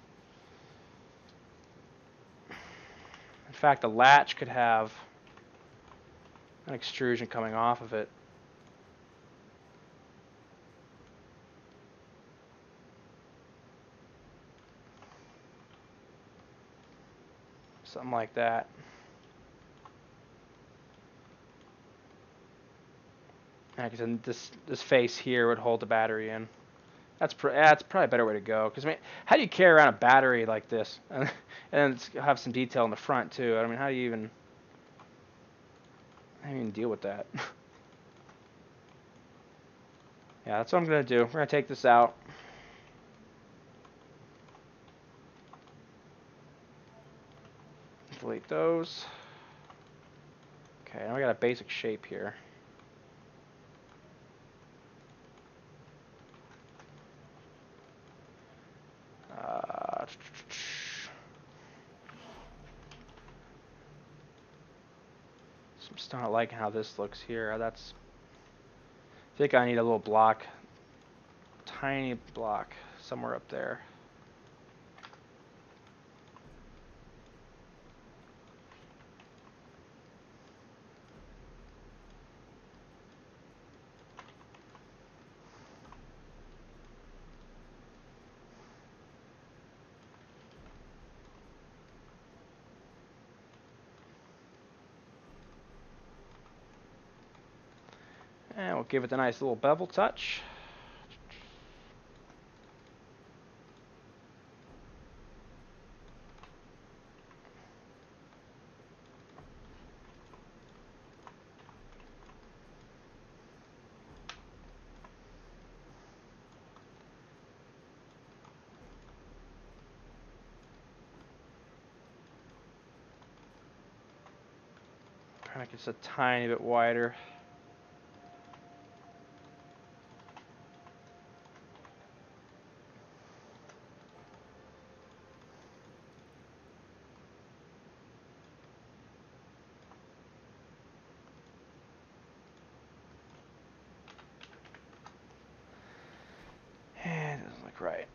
In fact, the latch could have an extrusion coming off of it. Something like that. And this face here would hold the battery in. That's probably a better way to go. Because I mean, how do you carry around a battery like this and have some detail in the front too? I mean, how do you even deal with that? Yeah, that's what I'm gonna do. We're gonna take this out. Delete those. Okay, now we got a basic shape here. I'm still not liking how this looks here. I think I need a little block, tiny block somewhere up there. And we'll give it a nice little bevel touch. Try to make this a tiny bit wider. And it doesn't look right.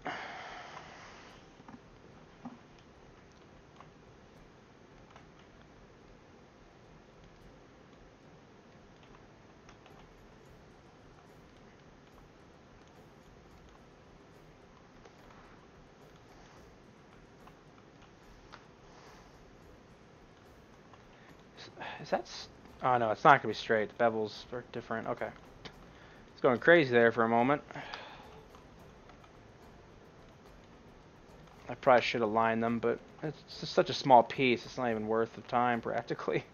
Is that... Oh, no, it's not going to be straight. The bevels are different. Okay. It's going crazy there for a moment. I probably should have lined them, but it's just such a small piece. It's not even worth the time, practically.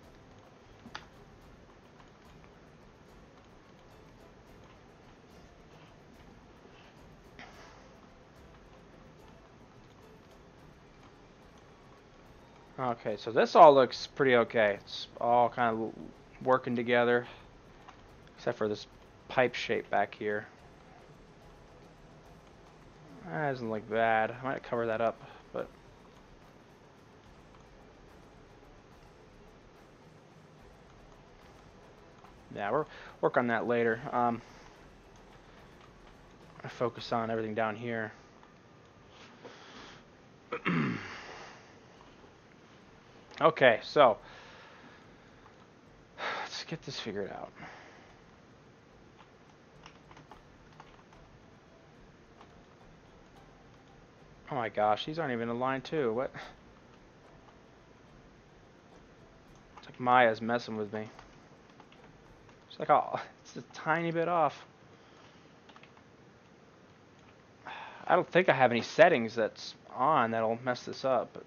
Okay, so this all looks pretty okay. It's all kind of working together, except for this pipe shape back here. That doesn't look bad. I might cover that up, but... Yeah, we'll work on that later. I focus on everything down here. Okay, so let's get this figured out. Oh my gosh, these aren't even aligned too. What? It's like Maya's messing with me. It's like, oh, it's a tiny bit off. I don't think I have any settings that's on that'll mess this up, but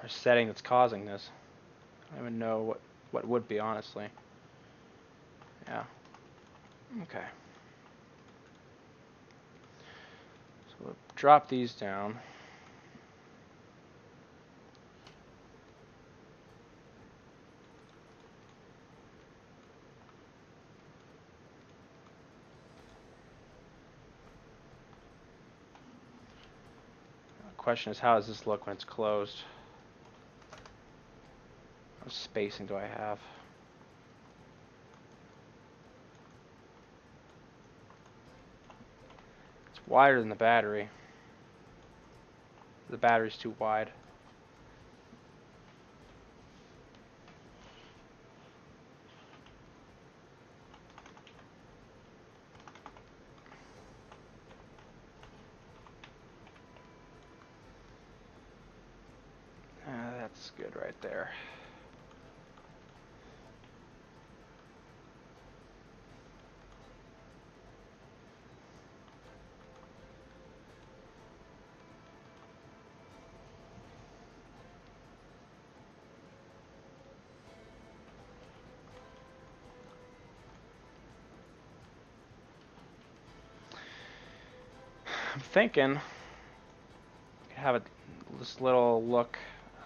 or setting that's causing this. I don't even know what would be, honestly. Yeah. Okay. So we'll drop these down. The question is, how does this look when it's closed? How much spacing do I have? It's wider than the battery. The battery's too wide. That's good right there. I'm thinking have this little look,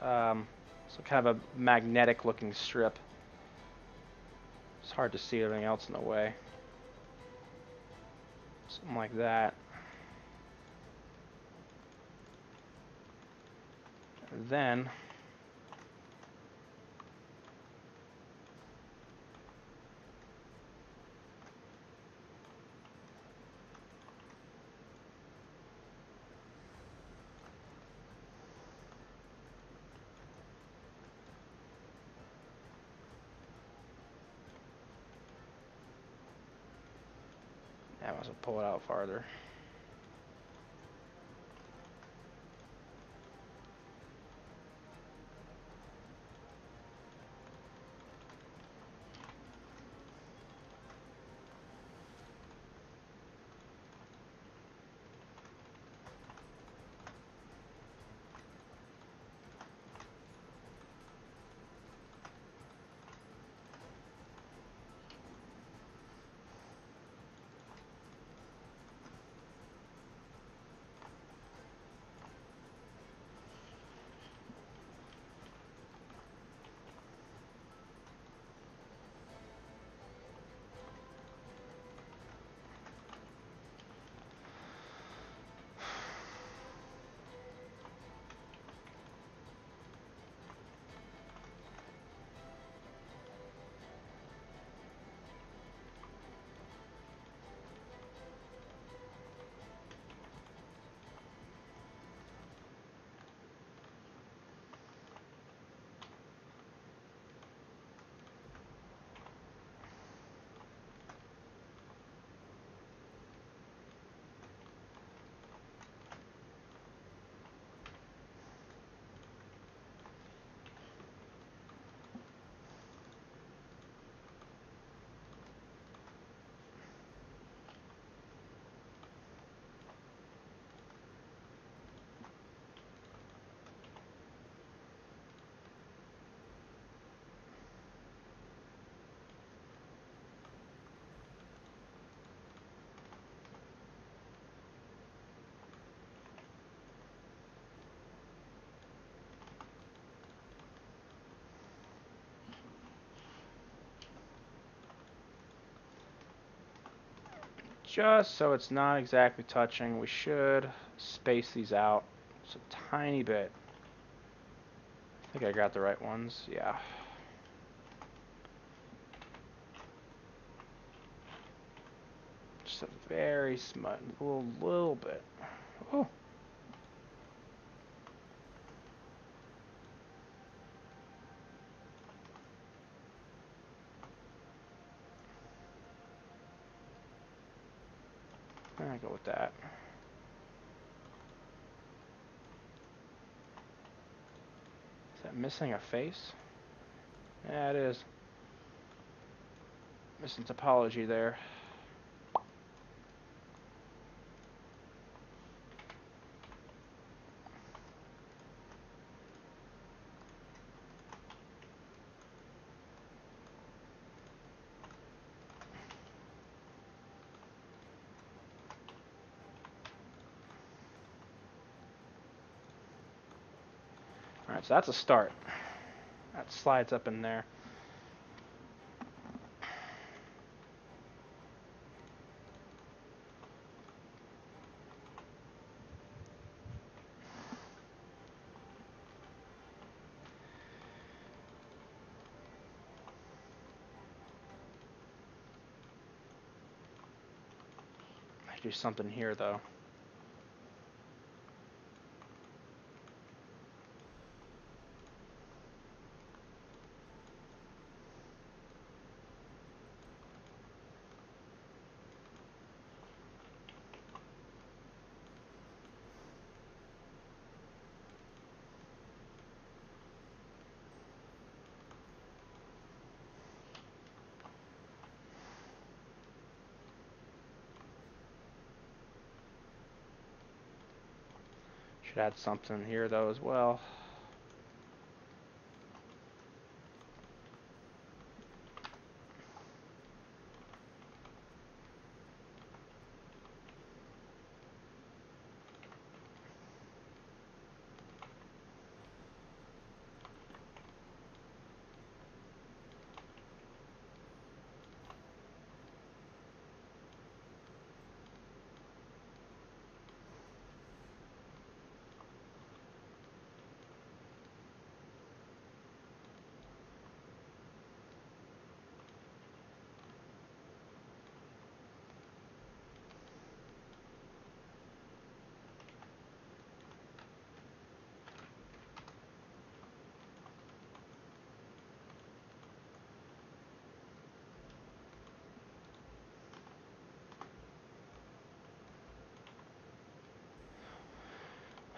so kind of a magnetic looking strip. It's hard to see everything else in the way. Something like that. And then I must have pulled it out farther. Just so it's not exactly touching, we should space these out just a tiny bit. I think I got the right ones, yeah. Just a very small, little bit. Oh. I go with that. Is that missing a face? Yeah, it is. Missing topology there. Alright, so that's a start. That slides up in there. I do something here though. Should add something here though as well.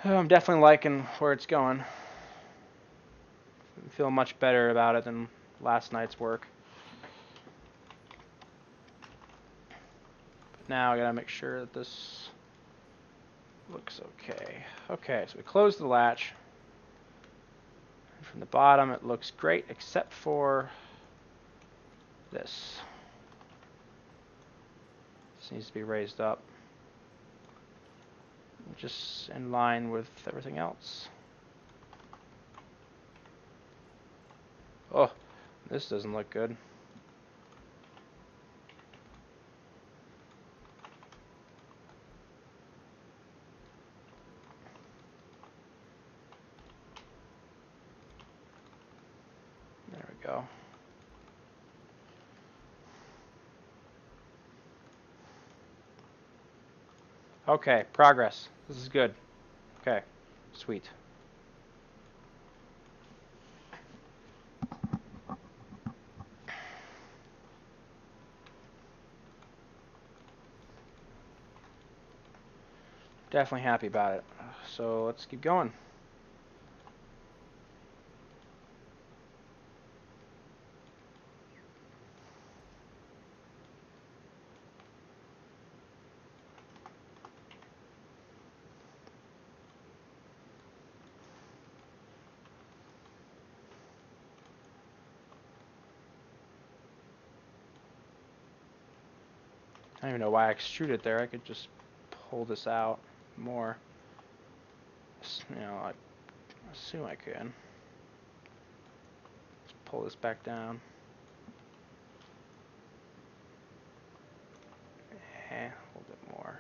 I'm definitely liking where it's going. I feel much better about it than last night's work. But now I gotta make sure that this looks okay. Okay, so we close the latch. And from the bottom it looks great except for this. This needs to be raised up. Just in line with everything else. Oh, this doesn't look good. There we go. Okay, progress. This is good. Okay, sweet. Definitely happy about it. So let's keep going. I don't even know why I extruded there. I could just pull this out more. You know, I assume I can. Let's pull this back down. A little bit more.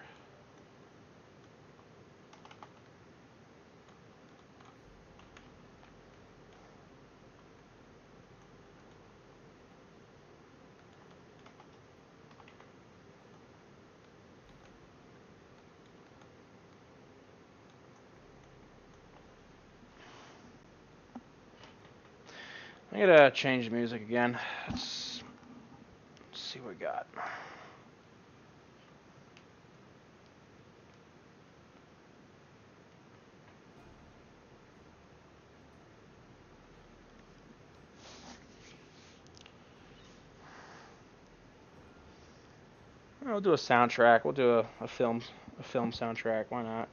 I gotta change the music again. Let's see what we got. We'll do a soundtrack. We'll do a film soundtrack. Why not?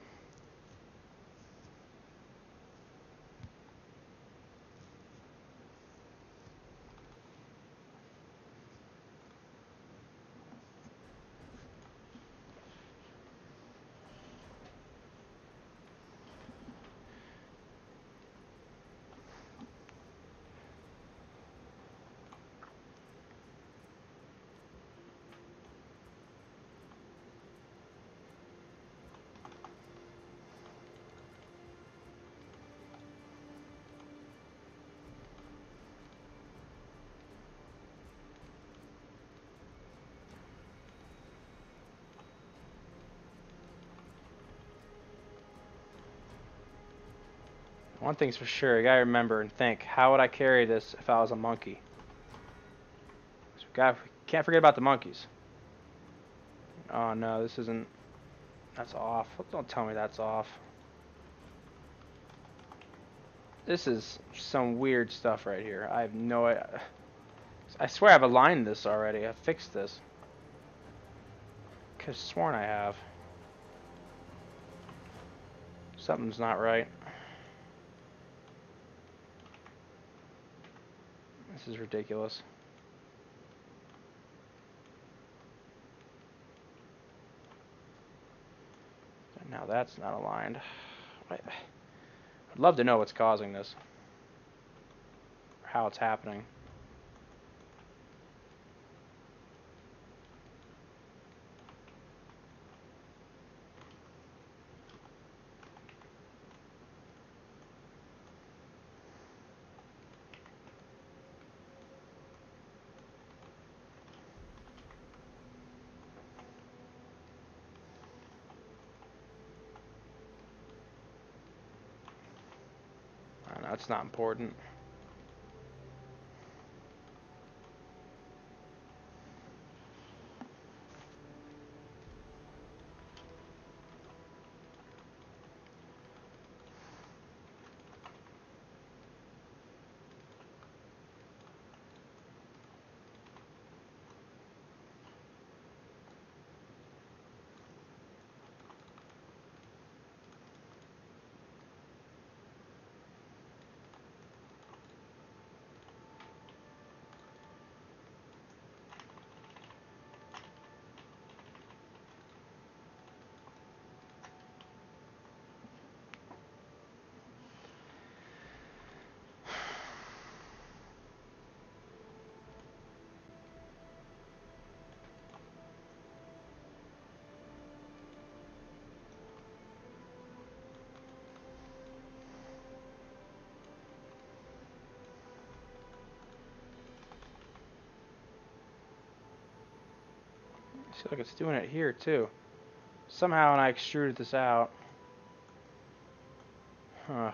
One thing's for sure, you gotta remember and think, how would I carry this if I was a monkey? So can't forget about the monkeys. Oh no, this isn't... That's off. Don't tell me that's off. This is some weird stuff right here. I have no idea. I swear I've aligned this already. I fixed this. Could've sworn I have. Something's not right. This is ridiculous. Now that's not aligned. I'd love to know what's causing this. Or how it's happening. No, it's not important. I feel like it's doing it here too. Somehow when I extruded this out. Huh.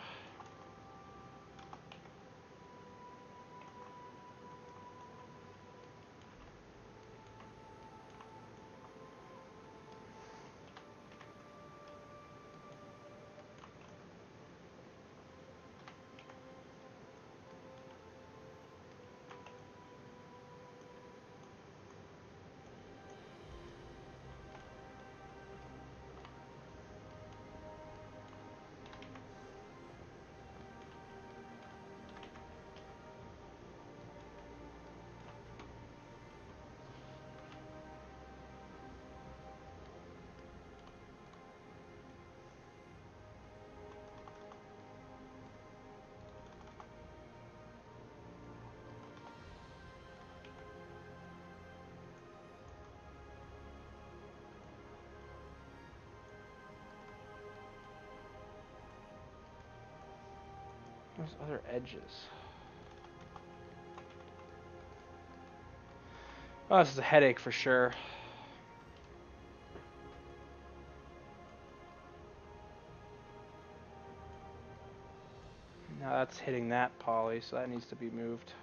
Those other edges. Oh, this is a headache for sure. Now that's hitting that poly, so that needs to be moved.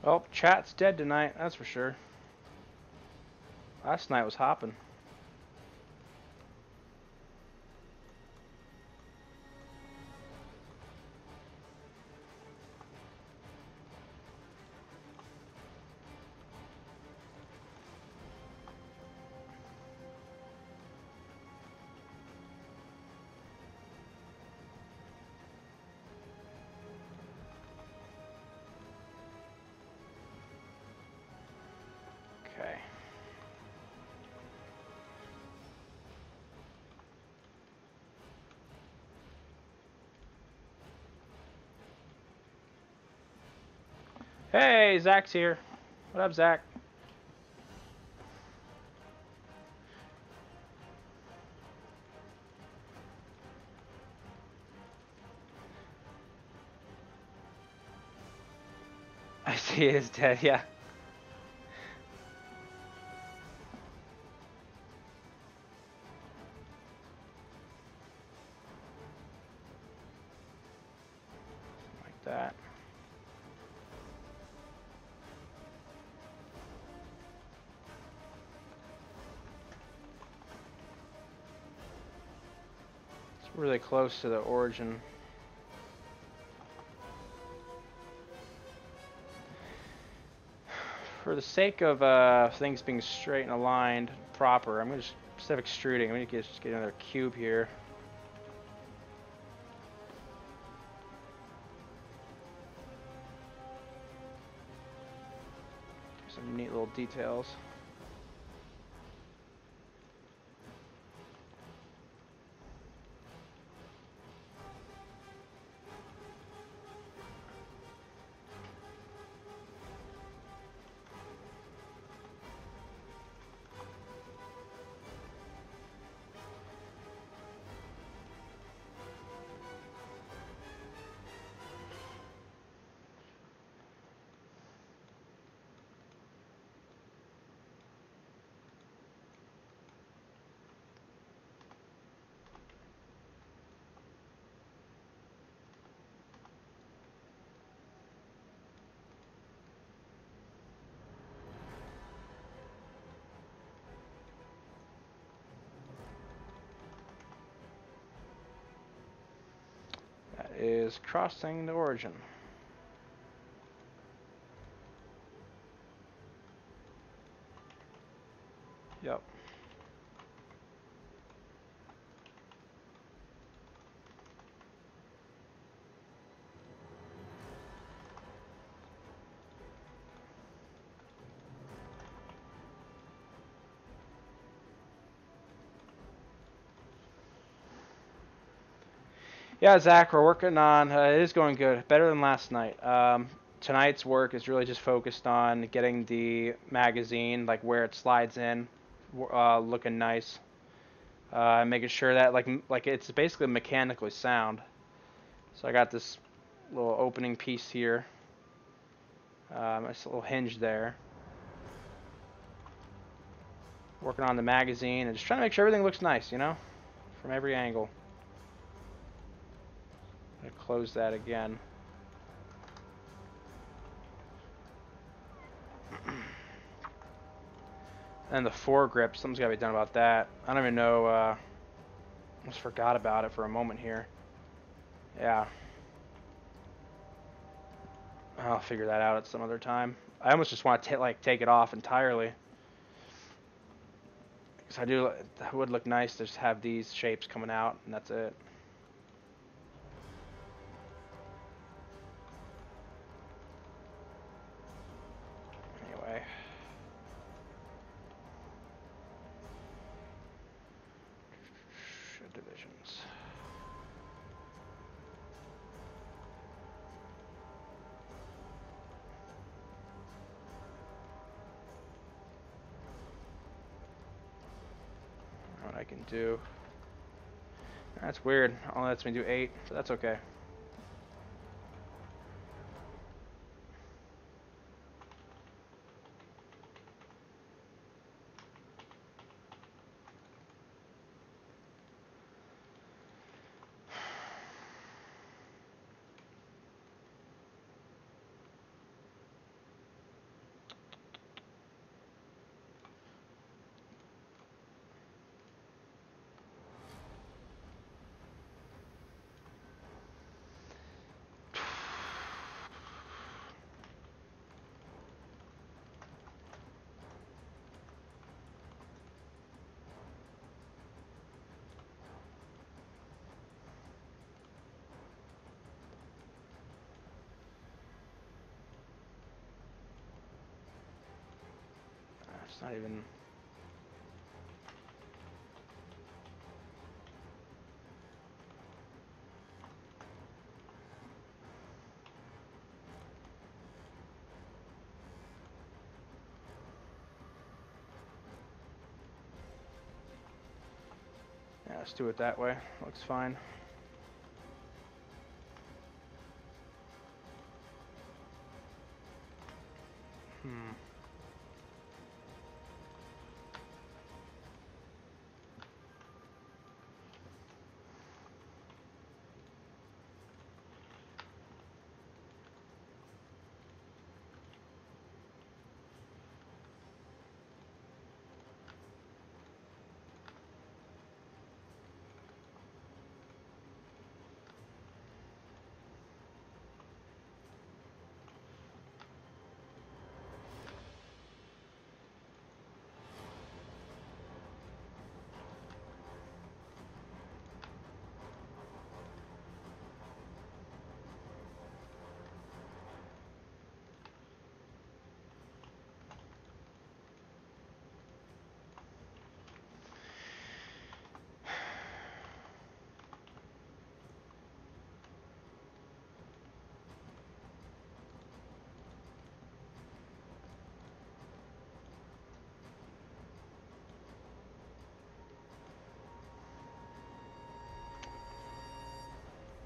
Well, chat's dead tonight, that's for sure. Last night was hopping. Okay. Hey, Zach's here. What up, Zach? I see it is dead, yeah. Like that. It's really close to the origin. For the sake of things being straight and aligned proper, I'm going to just, instead of extruding, I'm going to just get another cube here. Some neat little details. That is crossing the origin. Yep. Yeah, Zach, we're working on. It is going good, better than last night. Tonight's work is really just focused on getting the magazine, like where it slides in, looking nice. Making sure that like it's basically mechanically sound. So I got this little opening piece here. Nice little hinge there. Working on the magazine and just trying to make sure everything looks nice, you know, from every angle. I'm gonna close that again. And the foregrip, something's gotta be done about that. I don't even know. Almost forgot about it for a moment here. Yeah, I'll figure that out at some other time. I almost just want to like take it off entirely. Because I do, it would look nice to just have these shapes coming out, and that's it. Anyway. Divisions. What I can do. That's weird. Only lets me do 8, so that's okay. not even... Yeah, let's do it that way. Looks fine. Hmm.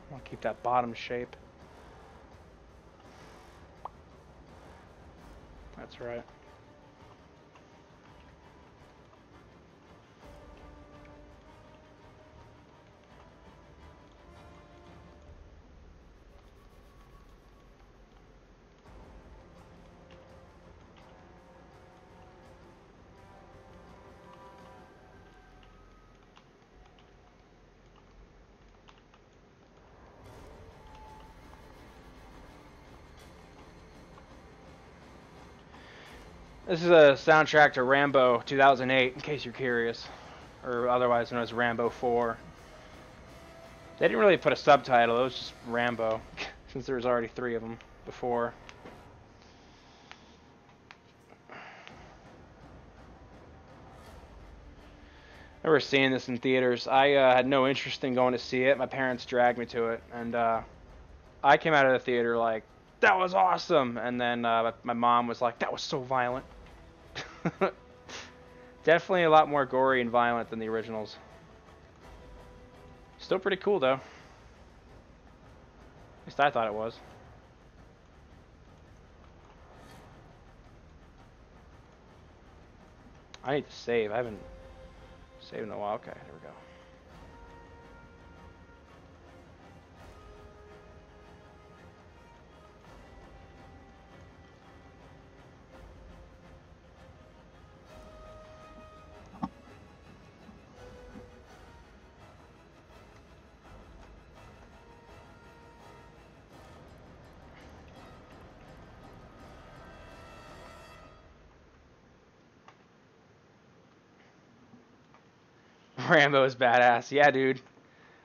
I'll keep that bottom shape. That's right. This is a soundtrack to Rambo 2008, in case you're curious. Or otherwise known as Rambo 4. They didn't really put a subtitle, it was just Rambo, since there was already 3 of them before. I remember seeing this in theaters. I had no interest in going to see it. My parents dragged me to it, and I came out of the theater like, that was awesome! And then my mom was like, that was so violent. Definitely a lot more gory and violent than the originals. Still pretty cool, though. At least I thought it was. I need to save. I haven't saved in a while. Okay, there we go. Rambo is badass. Yeah, dude.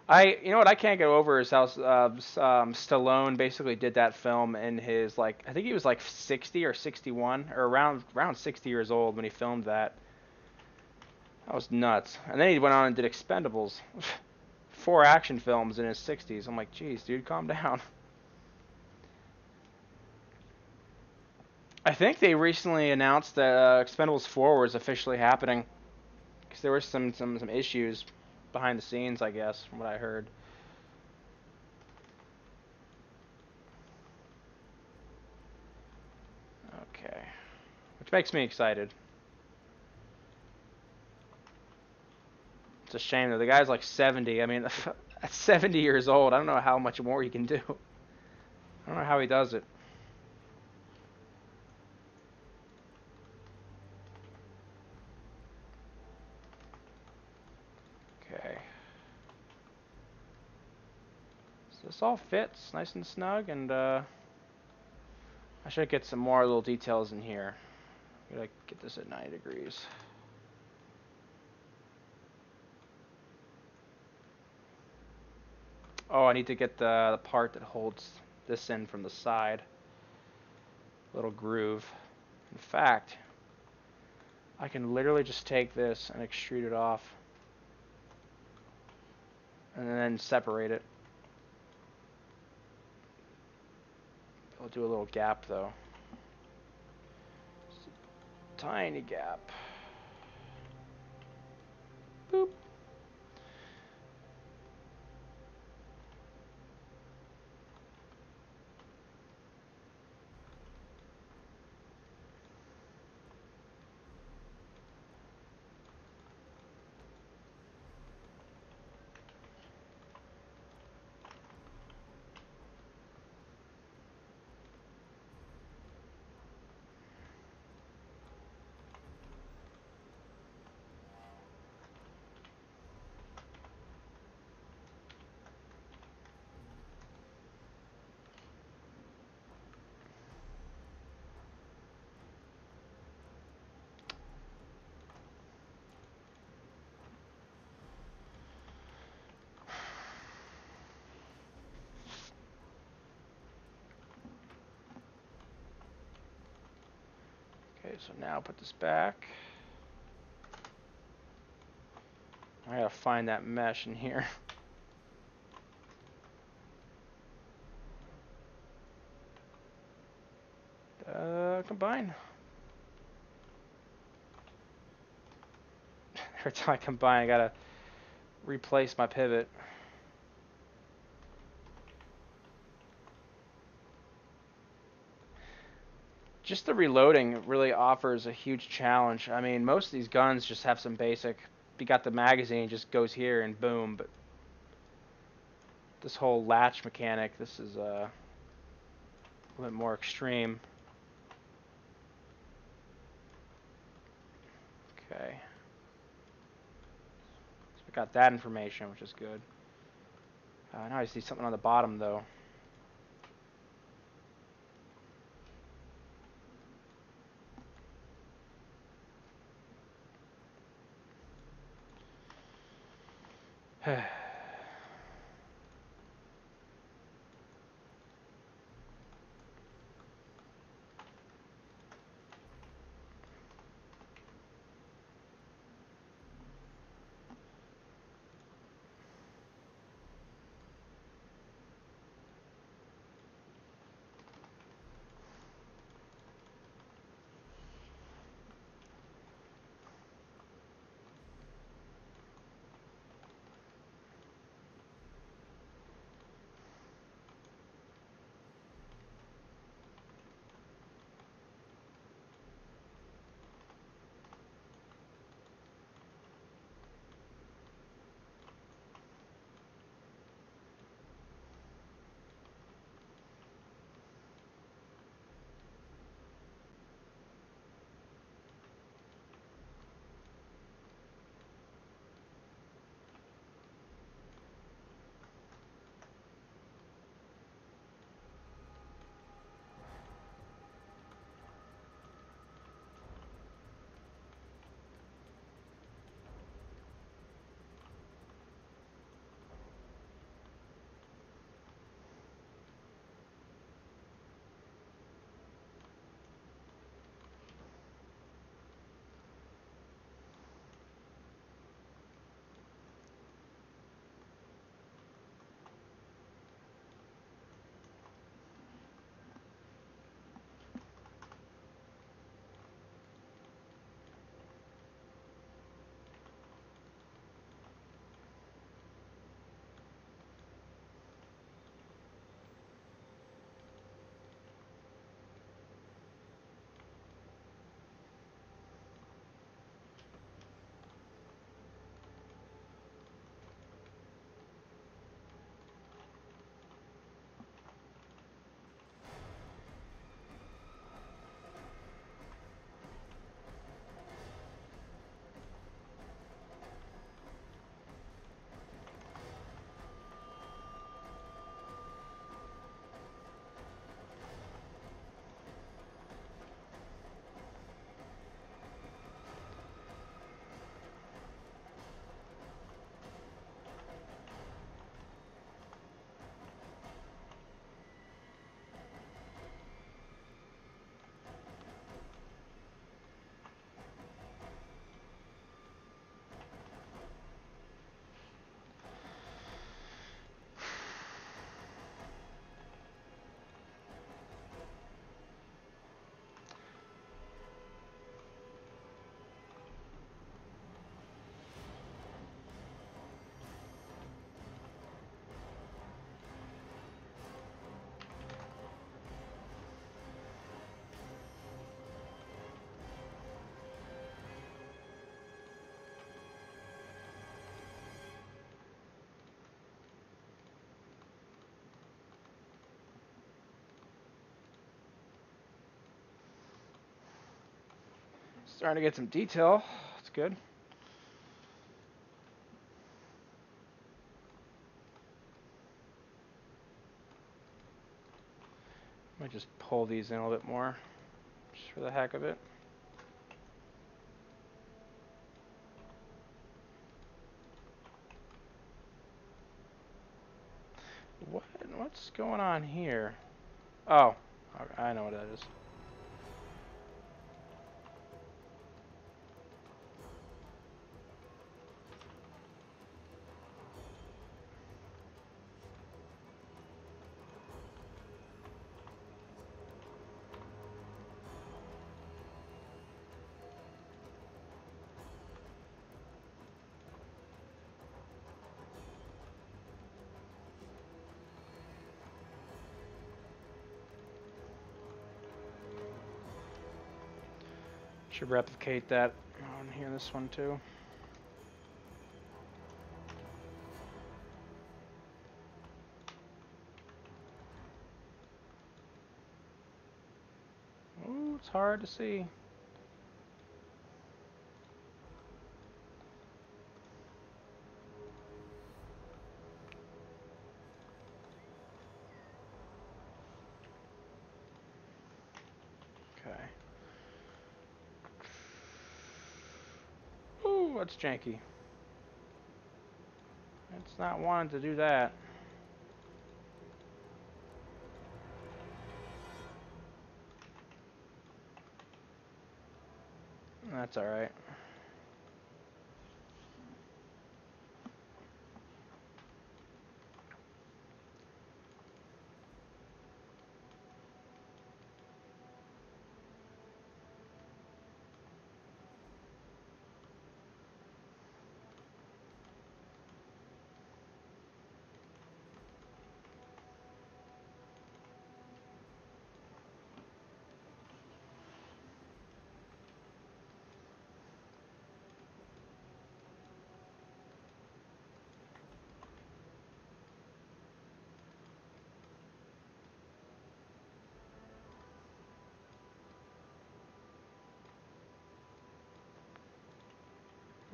You know what I can't get over is how Stallone basically did that film in his, like, I think he was like 60 or 61 or around 60 years old when he filmed that. That was nuts. And then he went on and did Expendables. 4 action films in his 60s. I'm like, geez, dude, calm down. I think they recently announced that Expendables 4 was officially happening because there were some issues behind the scenes, I guess, from what I heard. Okay, which makes me excited. It's a shame though. The guy's like 70. I mean, at 70 years old, I don't know how much more he can do. I don't know how he does it. Okay. So this all fits nice and snug, and I should get some more little details in here. Gotta get this at 90 degrees. Oh, I need to get the part that holds this in from the side. Little groove. In fact, I can literally just take this and extrude it off. And then separate it. I'll do a little gap though. Tiny gap. Boop. Okay, so now put this back. I gotta find that mesh in here. Combine. Every time I combine, I gotta replace my pivot. Just the reloading really offers a huge challenge. I mean, most of these guns just have some basic. You got the magazine, just goes here and boom. But this whole latch mechanic, this is a little bit more extreme. Okay. So we got that information, which is good. Now I see something on the bottom, though. Starting to get some detail. It's good. Might just pull these in a little bit more, just for the heck of it. What's going on here? Oh, I know what that is. Should replicate that on here, this one too. Ooh, it's hard to see. Okay. Ooh, that's janky. It's not wanting to do that. That's alright.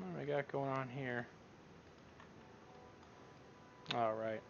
What do we got going on here? Alright.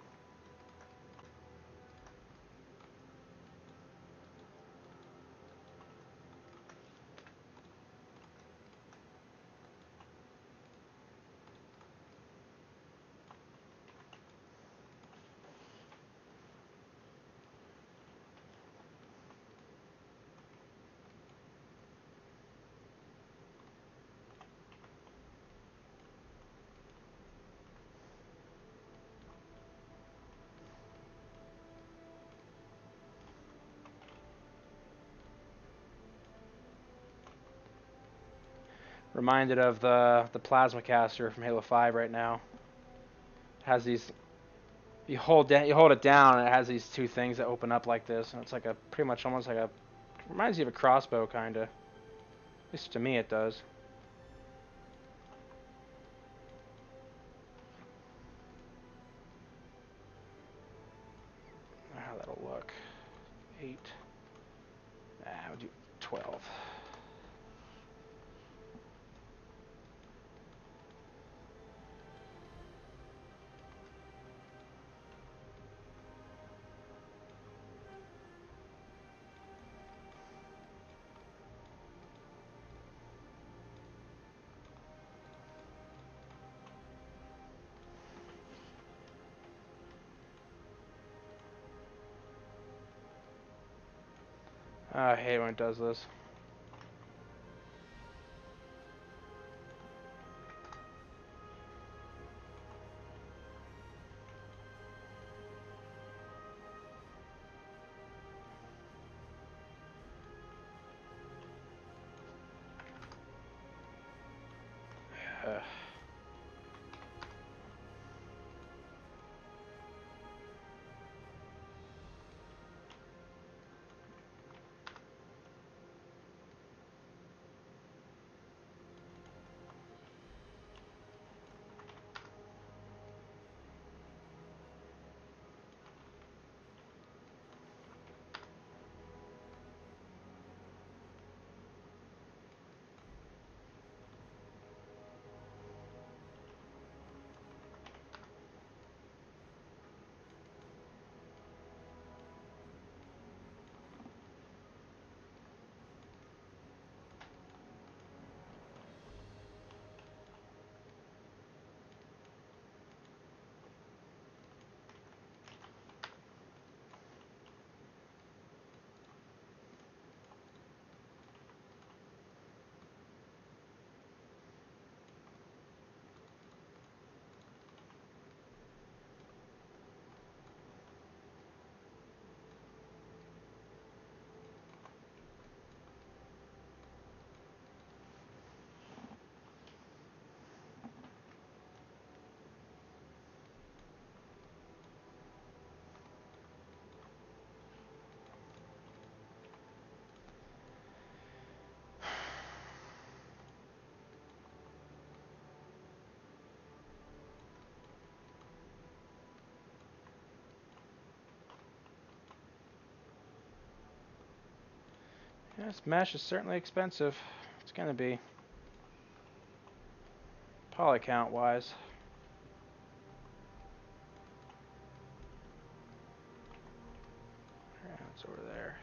Reminded of the plasma caster from Halo 5 right now. It has these. You hold it down, and it has these two things that open up like this, and it's like a pretty much almost like a reminds you of a crossbow kinda. At least to me it does. How that'll look. 8. We'll do 12. I hate when it does this. This mesh is certainly expensive. It's gonna be. Poly count wise. Yeah, it's over there.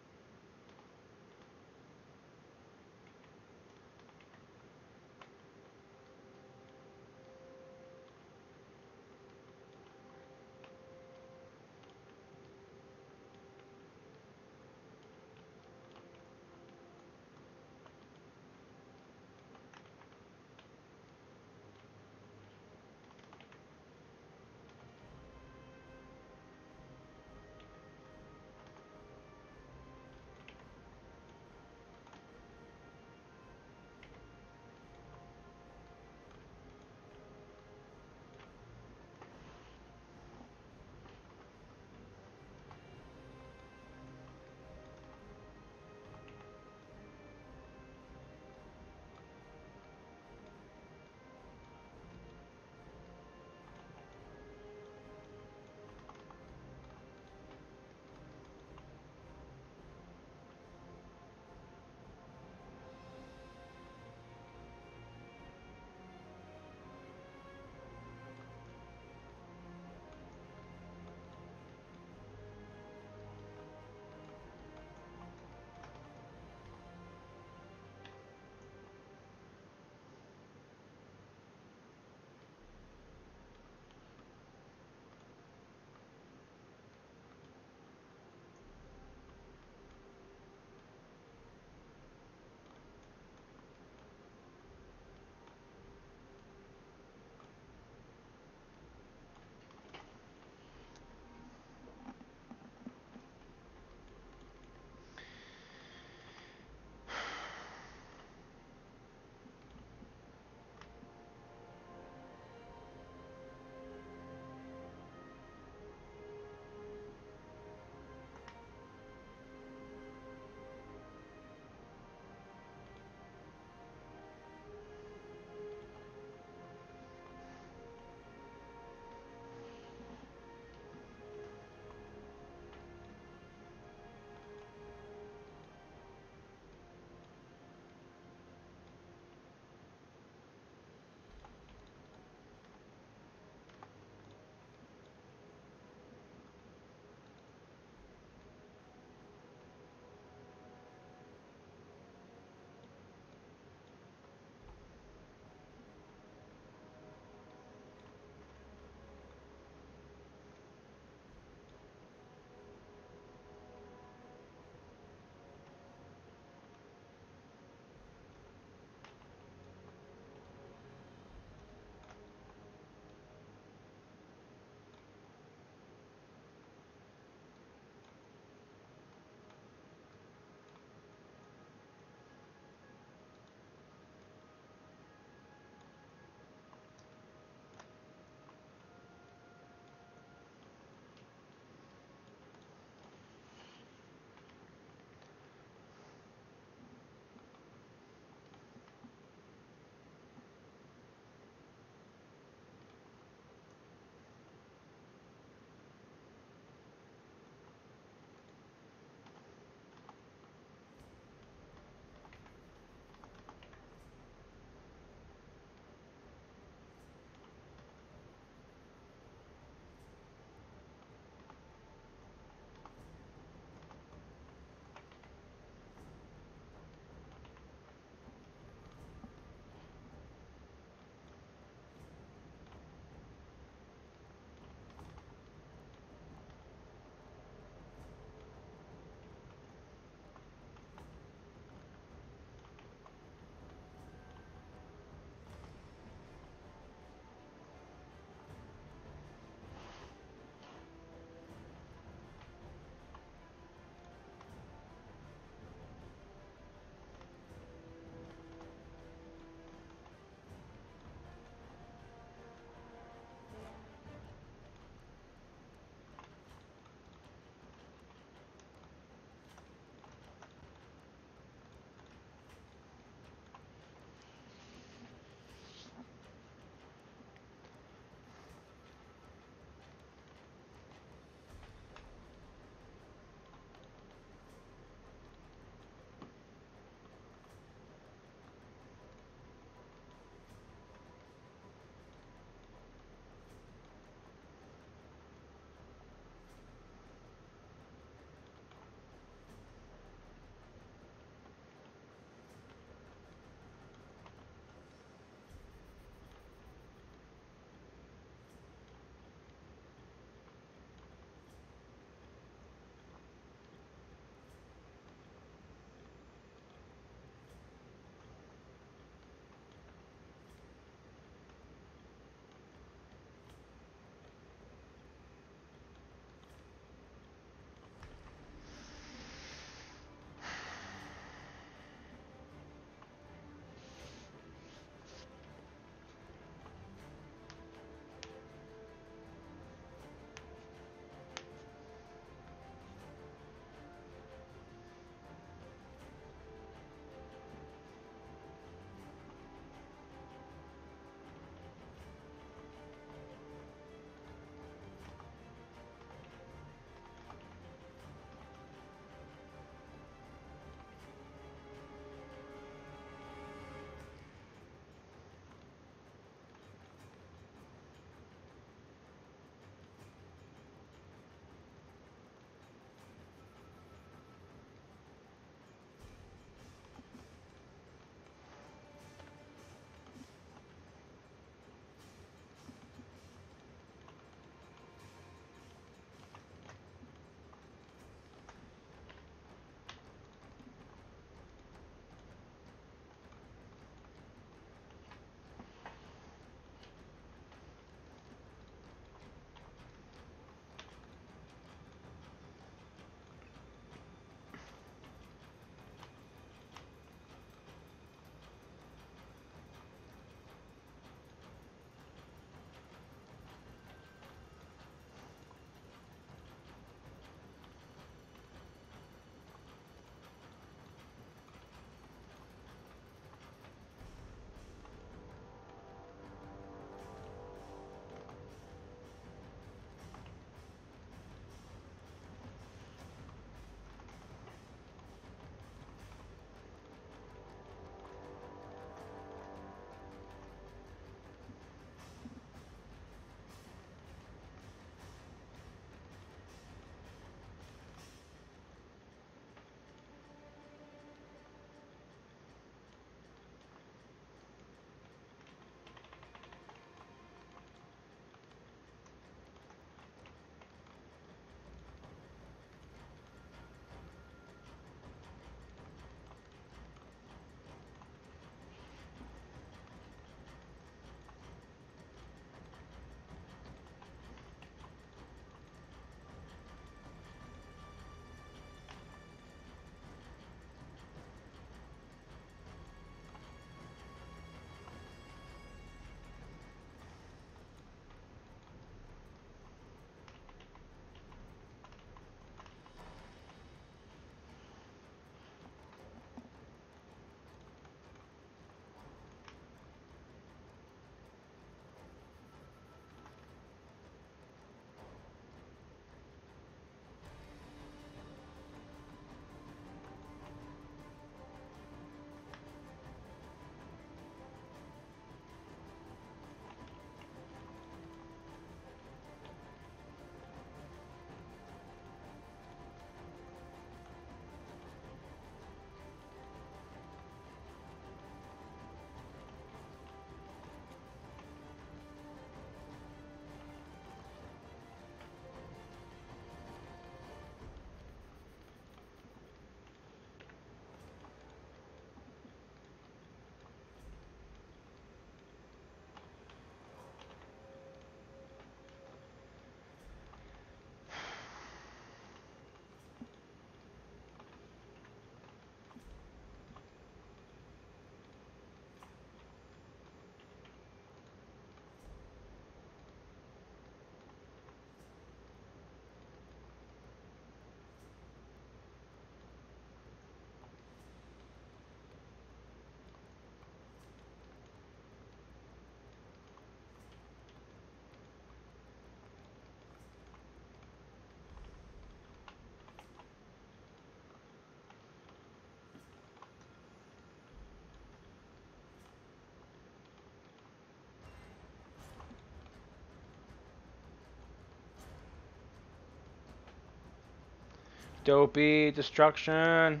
Dopey destruction.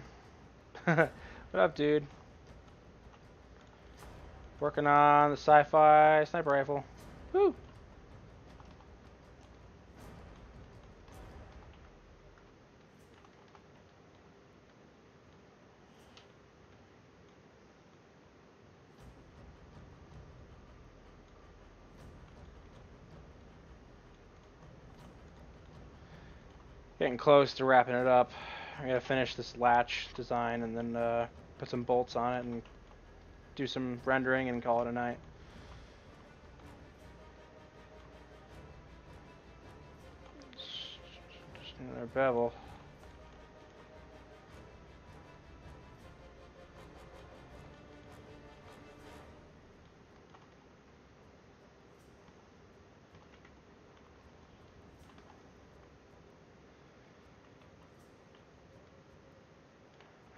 What up, dude? Working on the sci-fi sniper rifle. Woo! Getting close to wrapping it up. I gotta finish this latch design and then put some bolts on it and do some rendering and call it a night. Just another bevel.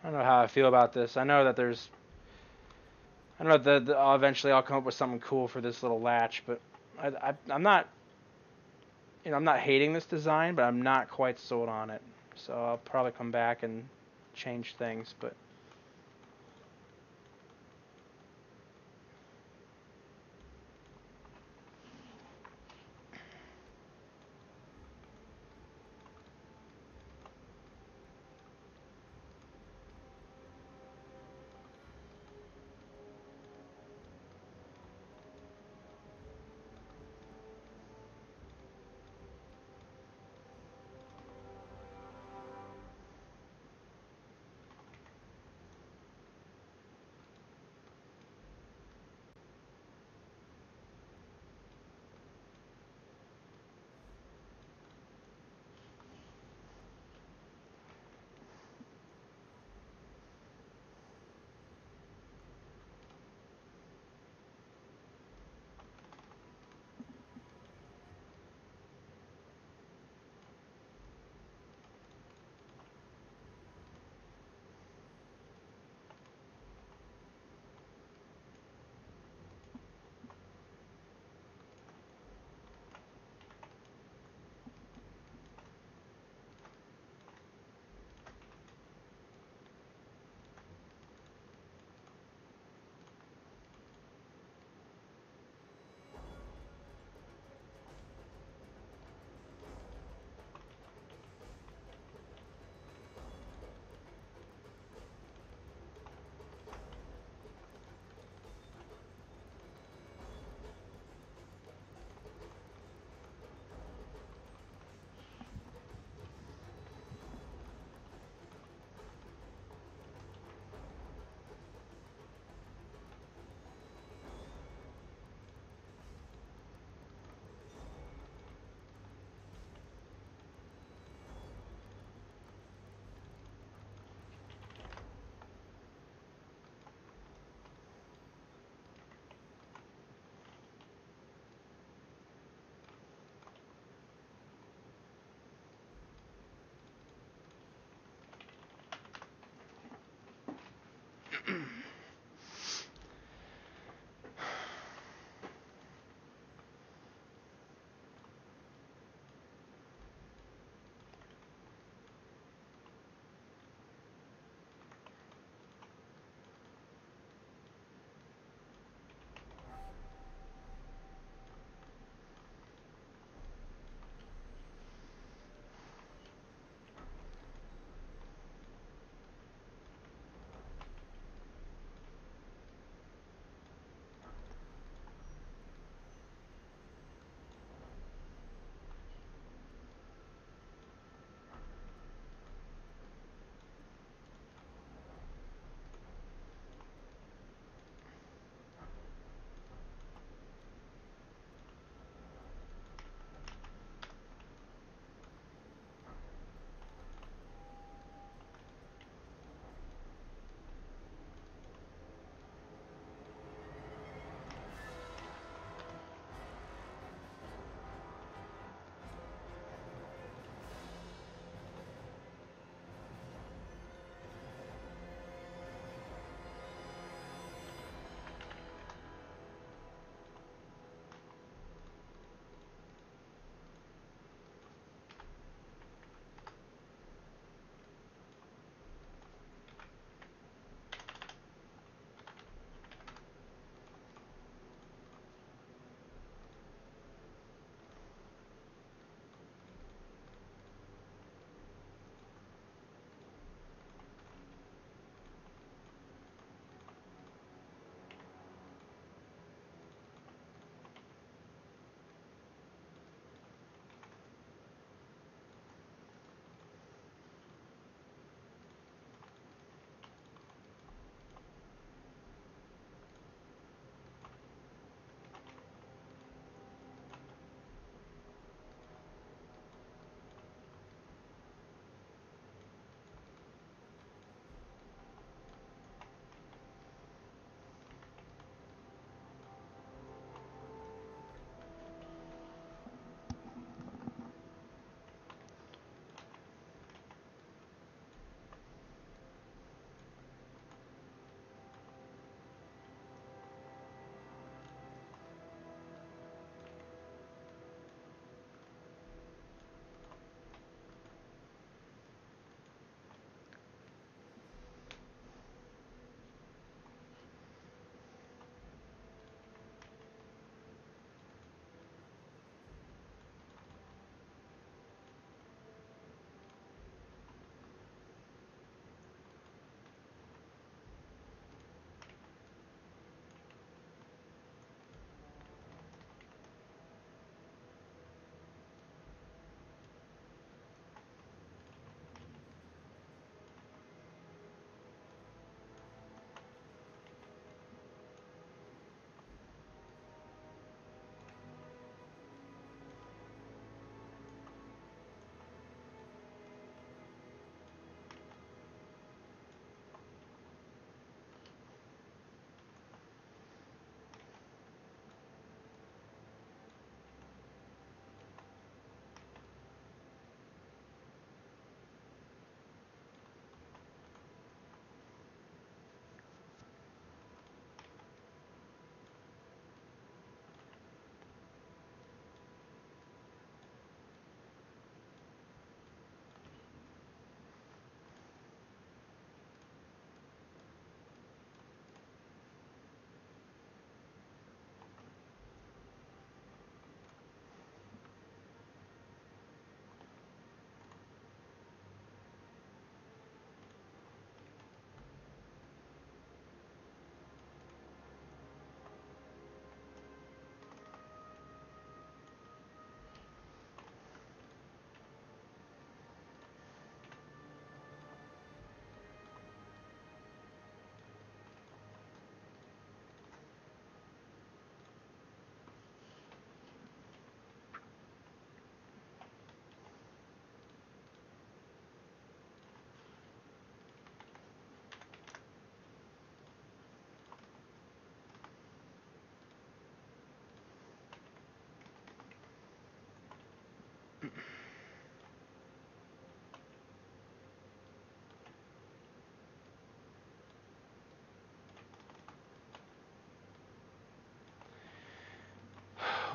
I don't know how I feel about this. I know that there's, I know that eventually I'll come up with something cool for this little latch, but I'm not, I'm not hating this design, but I'm not quite sold on it. So I'll probably come back and change things, but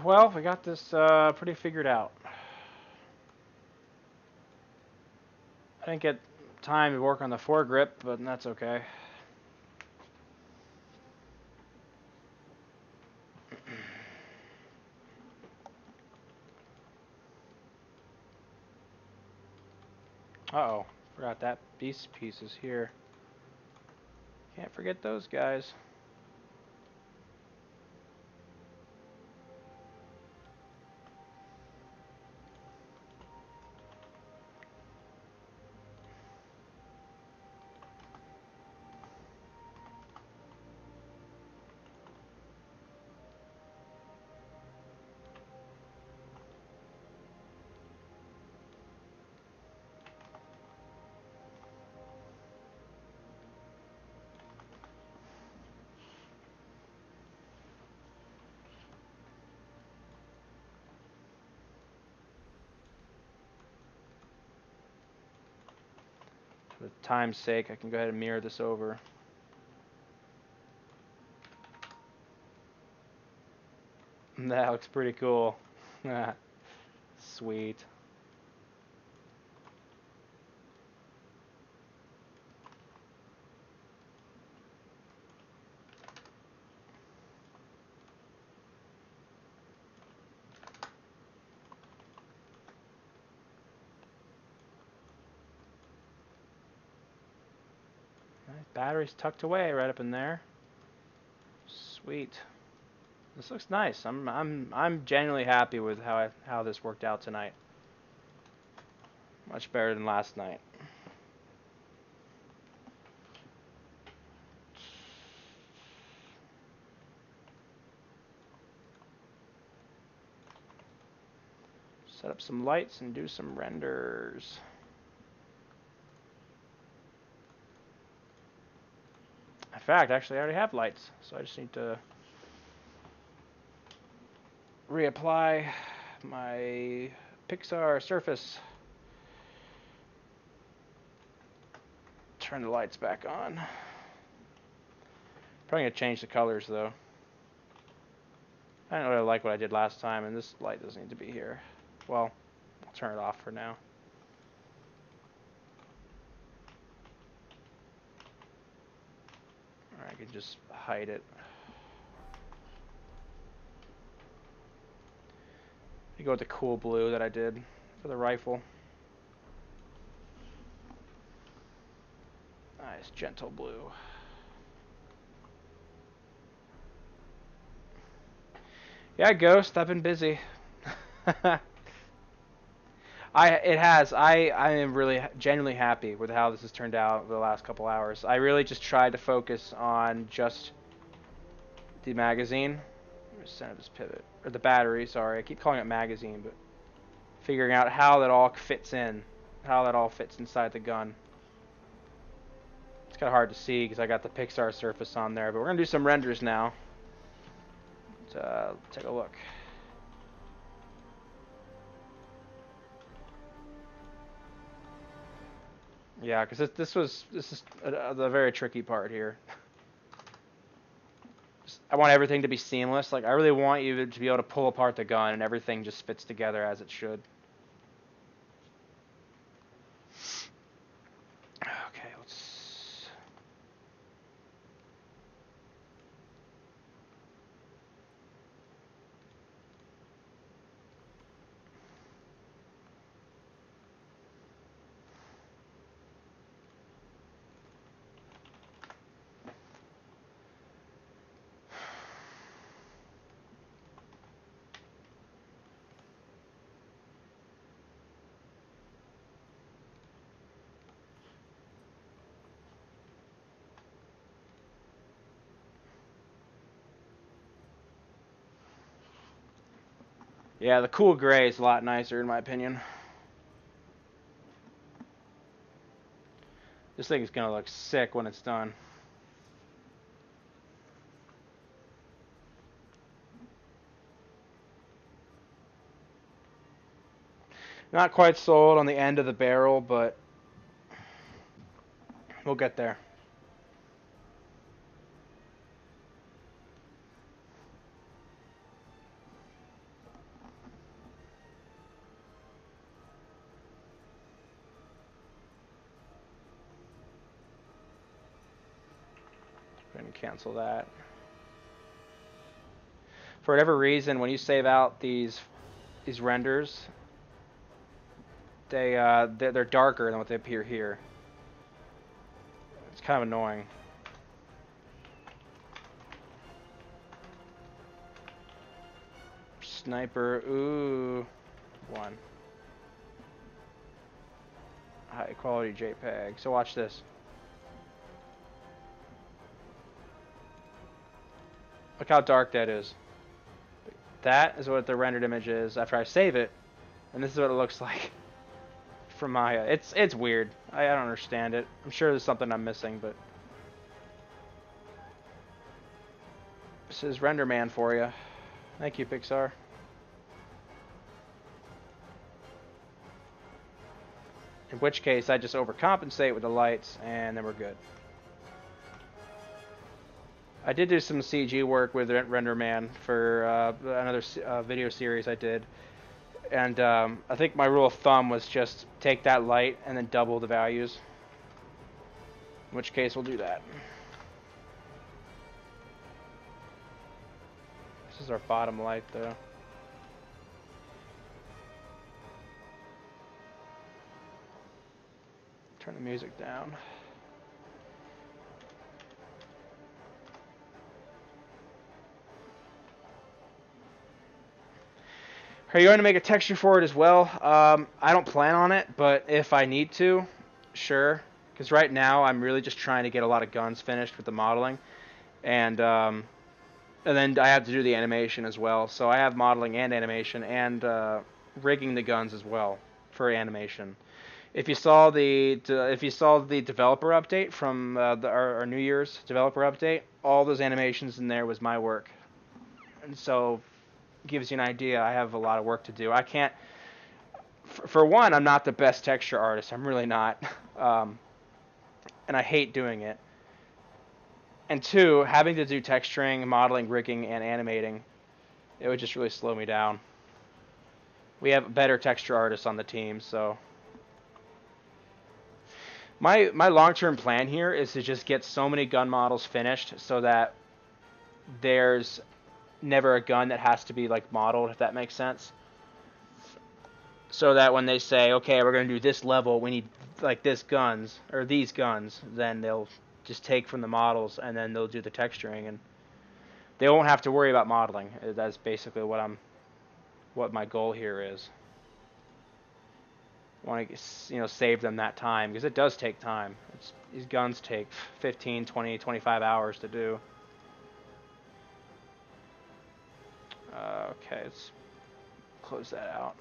Well, we got this pretty figured out. I didn't get time to work on the foregrip, but that's okay. Uh-oh, forgot that beast piece is here. Can't forget those guys. For time's sake, I can go ahead and mirror this over. That looks pretty cool. Sweet. Battery's tucked away right up in there. Sweet. This looks nice. I'm genuinely happy with how this worked out tonight. Much better than last night. Set up some lights and do some renders. In fact, actually, I already have lights, so I just need to reapply my Pixar surface. Turn the lights back on. Probably gonna change the colors though. I don't really like what I did last time, and this light doesn't need to be here. Well, I'll turn it off for now. Or I can just hide it. You go with the cool blue that I did for the rifle. Nice, gentle blue. Yeah, Ghost, I've been busy. I am really genuinely happy with how this has turned out over the last couple hours. I really just tried to focus on just the magazine. Center this pivot, or the battery, sorry. I keep calling it magazine, but figuring out how that all fits in, how that all fits inside the gun. It's kind of hard to see because I got the Pixar surface on there, but we're going to do some renders now. Take a look. Yeah, because this is the very tricky part here. I want everything to be seamless. Like, I really want you to be able to pull apart the gun and everything just fits together as it should. Okay, let's... Yeah, the cool gray is a lot nicer in my opinion. This thing is gonna look sick when it's done. Not quite sold on the end of the barrel, but we'll get there. Cancel that. For whatever reason, when you save out these renders, they're darker than what they appear here. It's kind of annoying. Sniper, ooh, 1. High quality JPEG. So watch this. Look how dark that is. That is what the rendered image is after I save it, and this is what it looks like from Maya. It's weird. I don't understand it. I'm sure there's something I'm missing, but this is Render Man for you. Thank you, Pixar. In which case, I just overcompensate with the lights, and then we're good. I did do some CG work with Render Man for another video series I did. And I think my rule of thumb was just take that light and then double the values. In which case, we'll do that. This is our bottom light, though. Turn the music down. Are you going to make a texture for it as well? I don't plan on it, but if I need to, sure. Because right now I'm really just trying to get a lot of guns finished with the modeling, and then I have to do the animation as well. So I have modeling and animation and rigging the guns as well for animation. If you saw the developer update from our New Year's developer update, all those animations in there was my work, and so gives you an idea. I have a lot of work to do. I can't. For one, I'm not the best texture artist. I'm really not, and I hate doing it. And two, having to do texturing, modeling, rigging, and animating, it would just really slow me down. We have better texture artists on the team, so. My long-term plan here is to just get so many gun models finished so that there's never a gun that has to be like modeled, if that makes sense. So that when they say, okay, we're going to do this level, we need like this guns or these guns, then they'll just take from the models and then they'll do the texturing, and they won't have to worry about modeling. That's basically what my goal here is. I want to save them that time, because it does take time. These guns take 15, 20, 25 hours to do. Okay, let's close that out.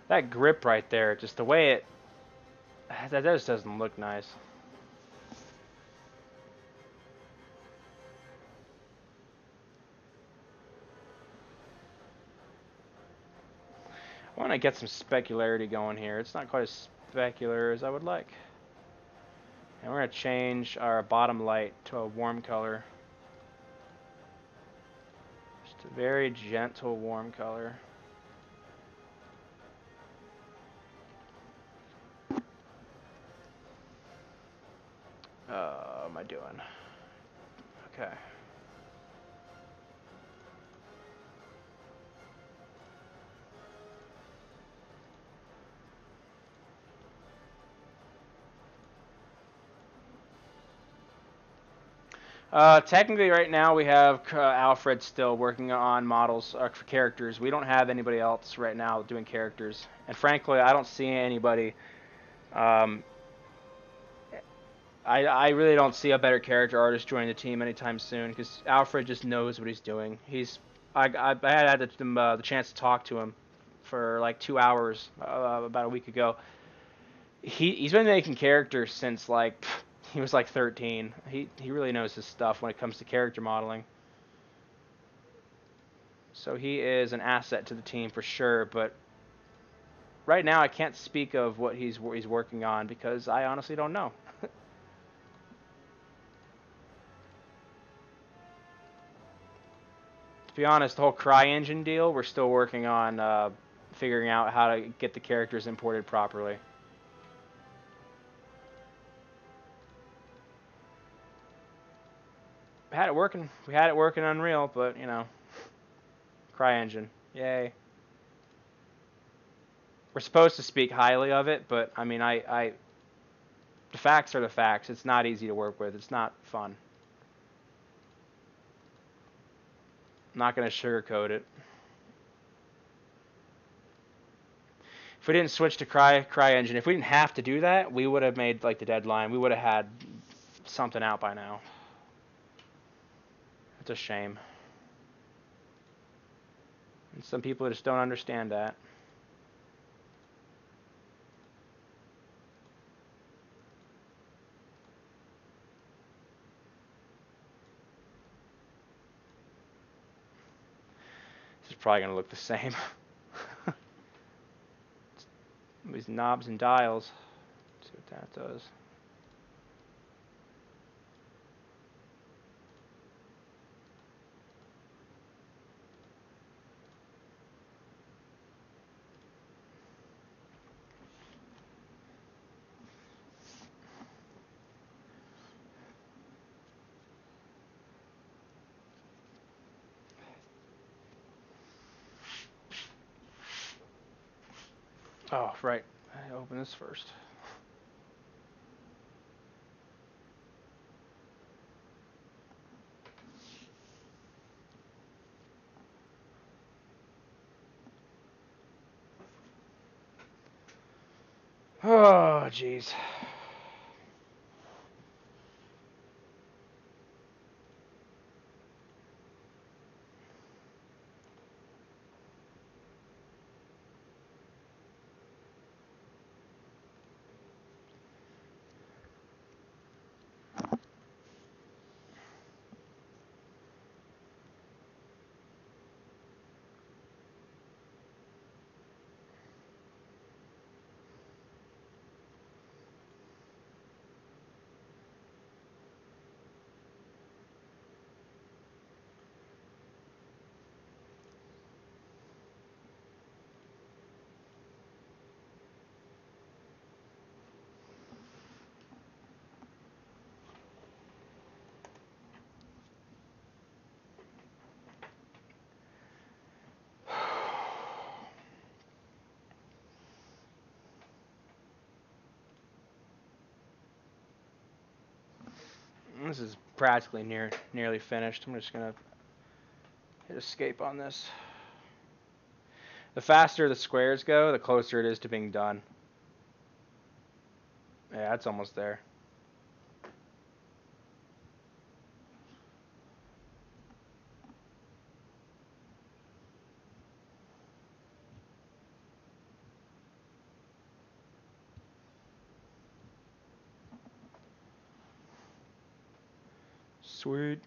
That grip right there, just the way that just doesn't look nice. I want to get some specularity going here. It's not quite as specular as I would like. And we're going to change our bottom light to a warm color. Just a very gentle warm color. What am I doing? Okay. Technically, right now we have Alfred still working on models for characters. We don't have anybody else right now doing characters, and frankly, I don't see anybody. I really don't see a better character artist joining the team anytime soon, because Alfred just knows what he's doing. I had the chance to talk to him for like 2 hours about a week ago, He's been making characters since like he was like 13. He really knows his stuff when it comes to character modeling. So he is an asset to the team for sure, but right now I can't speak of what he's working on because I honestly don't know. To be honest, the whole CryEngine deal, we're still working on figuring out how to get the characters imported properly. Had it working. We had it working Unreal, but you know, CryEngine, yay. We're supposed to speak highly of it, but I mean, the facts are the facts. It's not easy to work with. It's not fun. I'm not gonna sugarcoat it. If we didn't switch to CryEngine, if we didn't have to do that, we would have made like the deadline. We would have had something out by now. It's a shame. And some people just don't understand that. This is probably gonna look the same. These knobs and dials. Let's see what that does. Oh, right. I open this first. Oh, jeez. This is practically nearly finished. I'm just gonna hit escape on this. The faster the squares go, the closer it is to being done. Yeah, it's almost there. Sweet.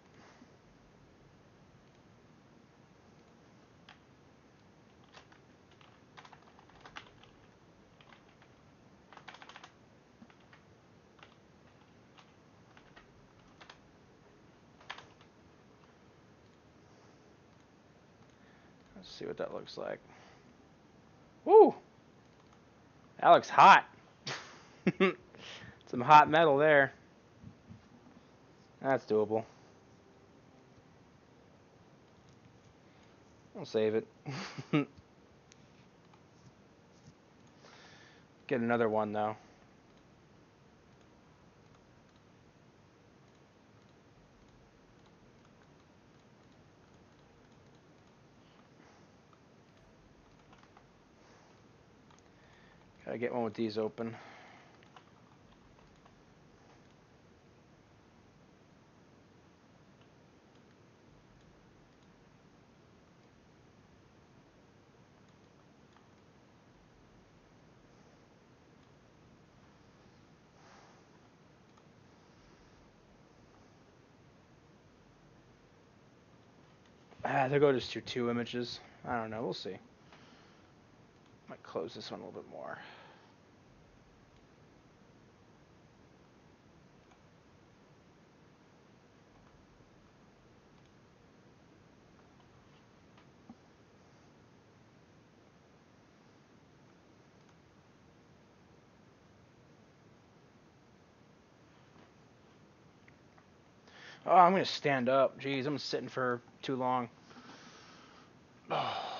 Let's see what that looks like. Woo! That looks hot. Some hot metal there. That's doable. I'll save it. Get another one though. Gotta get one with these open. They'll go just to 2 images. I don't know. We'll see. Might close this one a little bit more. Oh, I'm gonna stand up. Jeez, I'm sitting for too long. Oh.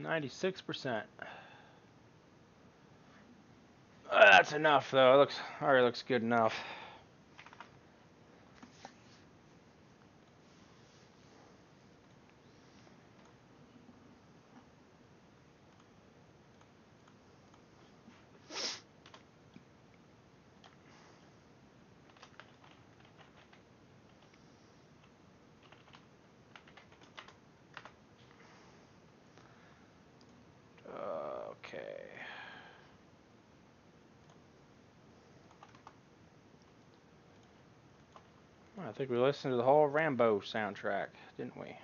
96%. That's enough, though. It already looks good enough. Okay. I think we listened to the whole Rambo soundtrack, didn't we?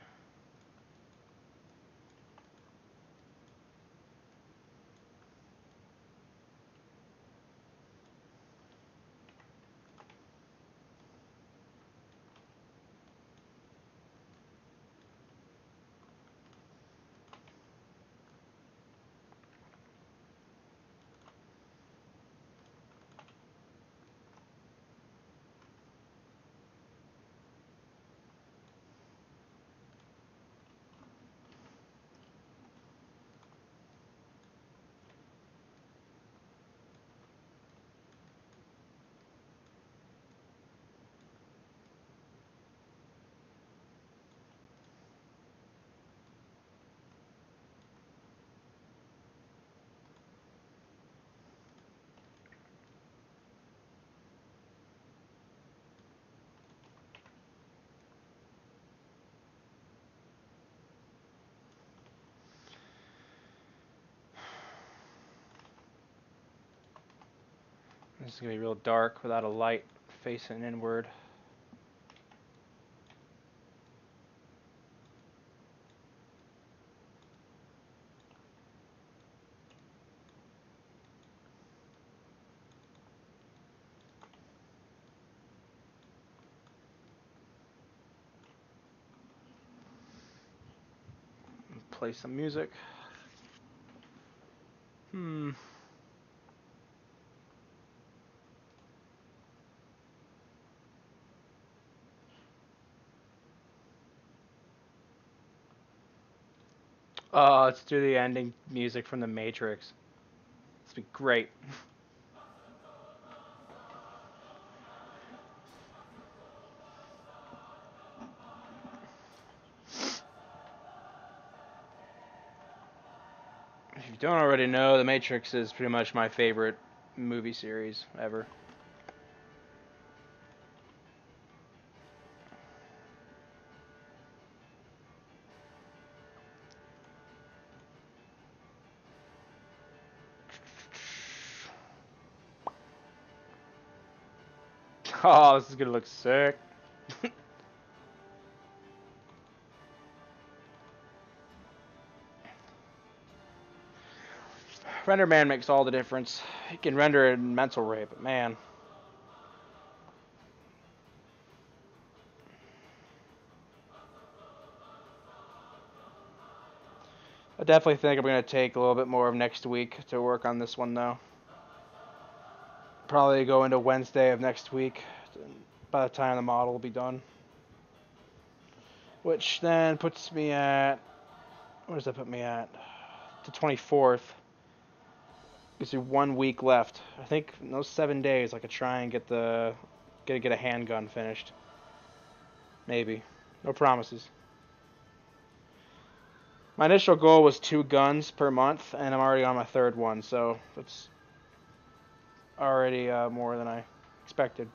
This is going to be real dark without a light facing inward. Play some music. Let's do the ending music from The Matrix. This would be great. If you don't already know, The Matrix is pretty much my favorite movie series ever. Oh, this is gonna look sick. Render Man makes all the difference. He can render in mental rate, but man. I definitely think I'm going to take a little bit more of next week to work on this one, though. Probably go into Wednesday of next week by the time the model will be done. Which then puts me at. Where does that put me at? The 24th. Gives you 1 week left. I think in those 7 days I could try and get a handgun finished. Maybe. No promises. My initial goal was 2 guns per month, and I'm already on my third one, so that's already more than I expected.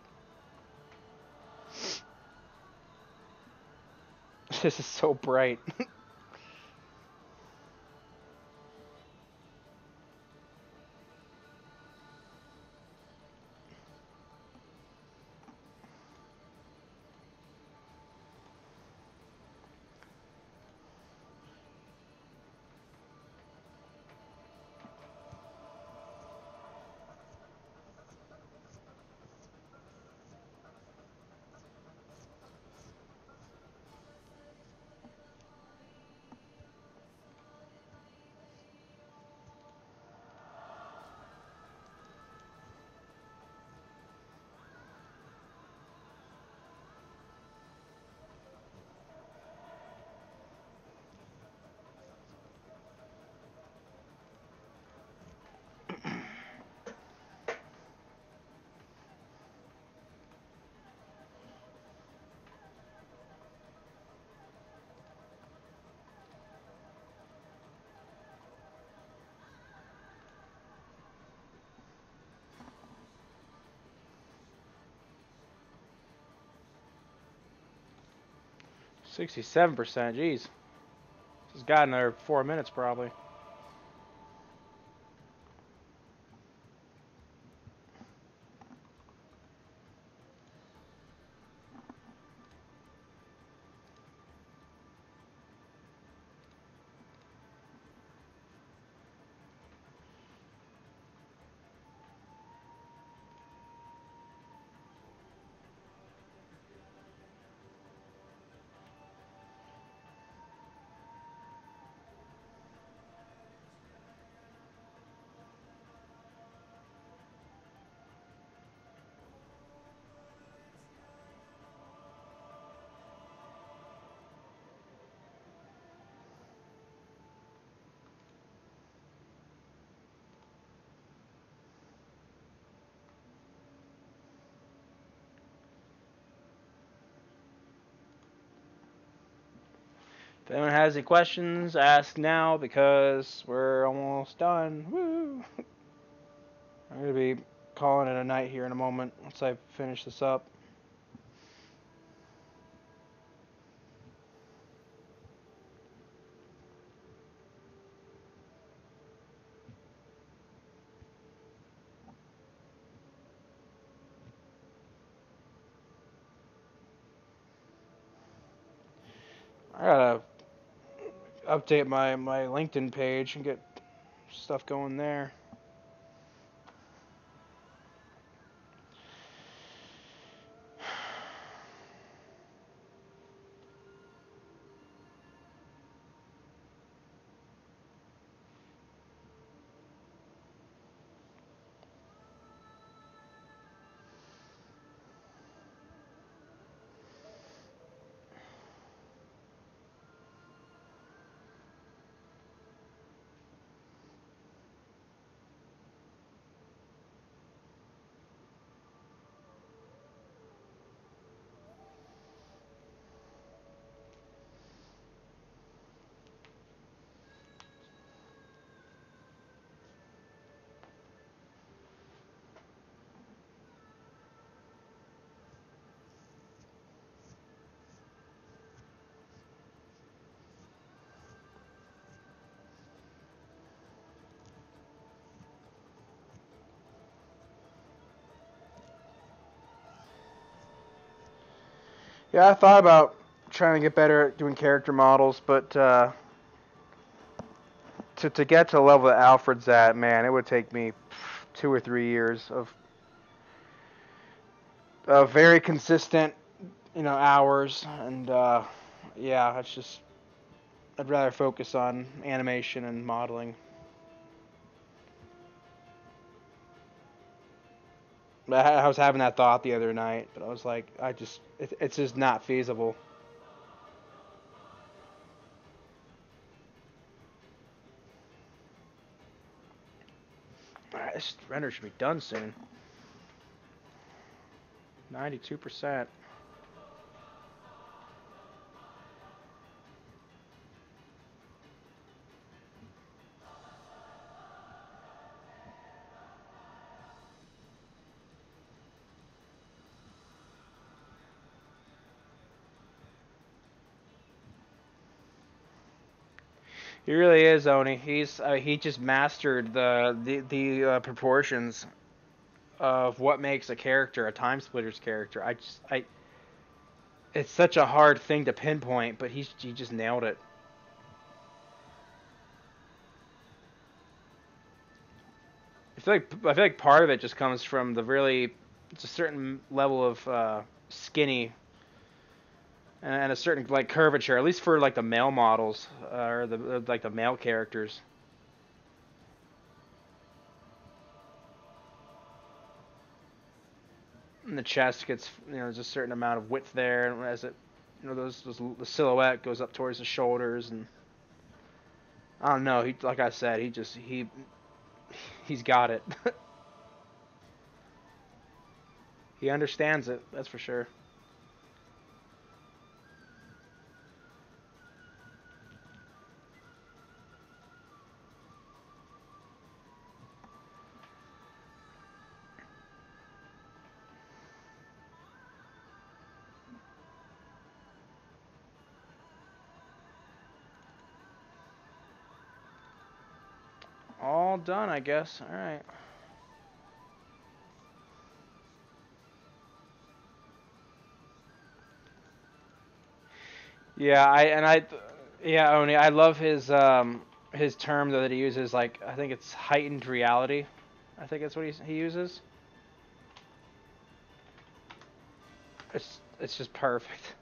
This is so bright. 67%. Jeez. This has got another 4 minutes probably. If anyone has any questions, ask now because we're almost done. Woo! I'm going to be calling it a night here in a moment once I finish this up. I gotta update my LinkedIn page and get stuff going there. Yeah, I thought about trying to get better at doing character models, but to get to the level that Alfred's at, man, it would take me 2 or 3 years of very consistent, hours, and yeah, it's just I'd rather focus on animation and modeling. I was having that thought the other night, but I was like, it's just not feasible. This render should be done soon. 92%. He really is, Oni. He just mastered the proportions of what makes a character a time splitters character. It's such a hard thing to pinpoint, but he just nailed it. I feel like part of it just comes from it's a certain level of skinny and a certain like curvature, at least for like the male models or the male characters. And the chest gets there's a certain amount of width there, and as it those the silhouette goes up towards the shoulders, and I don't know. He like I said, he's got it. He understands it. That's for sure. All done, I guess. All right. Yeah, yeah, Oni, I love his term though that he uses. Like I think it's heightened reality. I think that's what he uses. It's just perfect.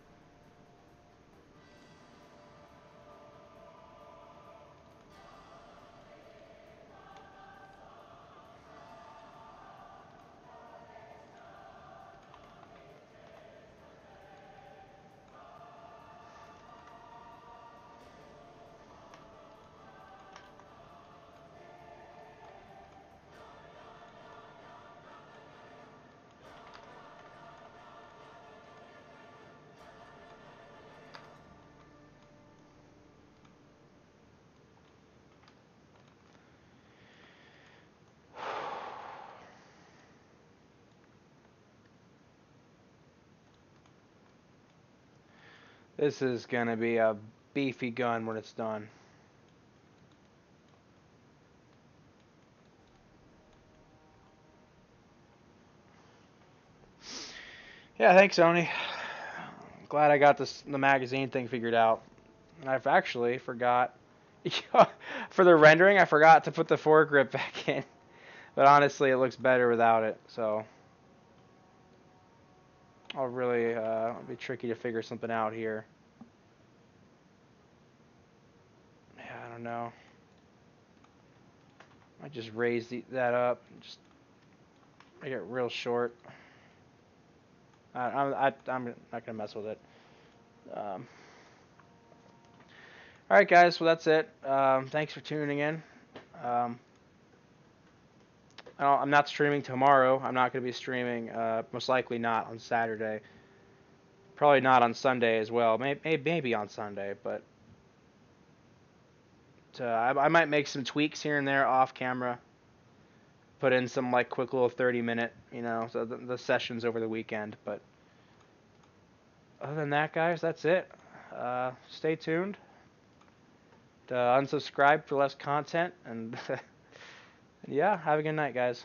This is gonna be a beefy gun when it's done. Yeah, thanks, Oni. Glad I got the magazine thing figured out. I've actually forgot for the rendering. I forgot to put the foregrip back in, but honestly, it looks better without it. So I'll really it'll be tricky to figure something out here. Yeah, I don't know. I just raise that up, just make it real short. I'm not gonna mess with it. Um, all right, guys. Well, that's it. Thanks for tuning in. Um, I'm not streaming tomorrow. I'm not going to be streaming. Most likely not on Saturday. Probably not on Sunday as well. Maybe on Sunday, but I might make some tweaks here and there off camera. Put in some like quick little 30-minute, so the sessions over the weekend. But other than that, guys, that's it. Stay tuned. Unsubscribe for less content, and yeah, have a good night, guys.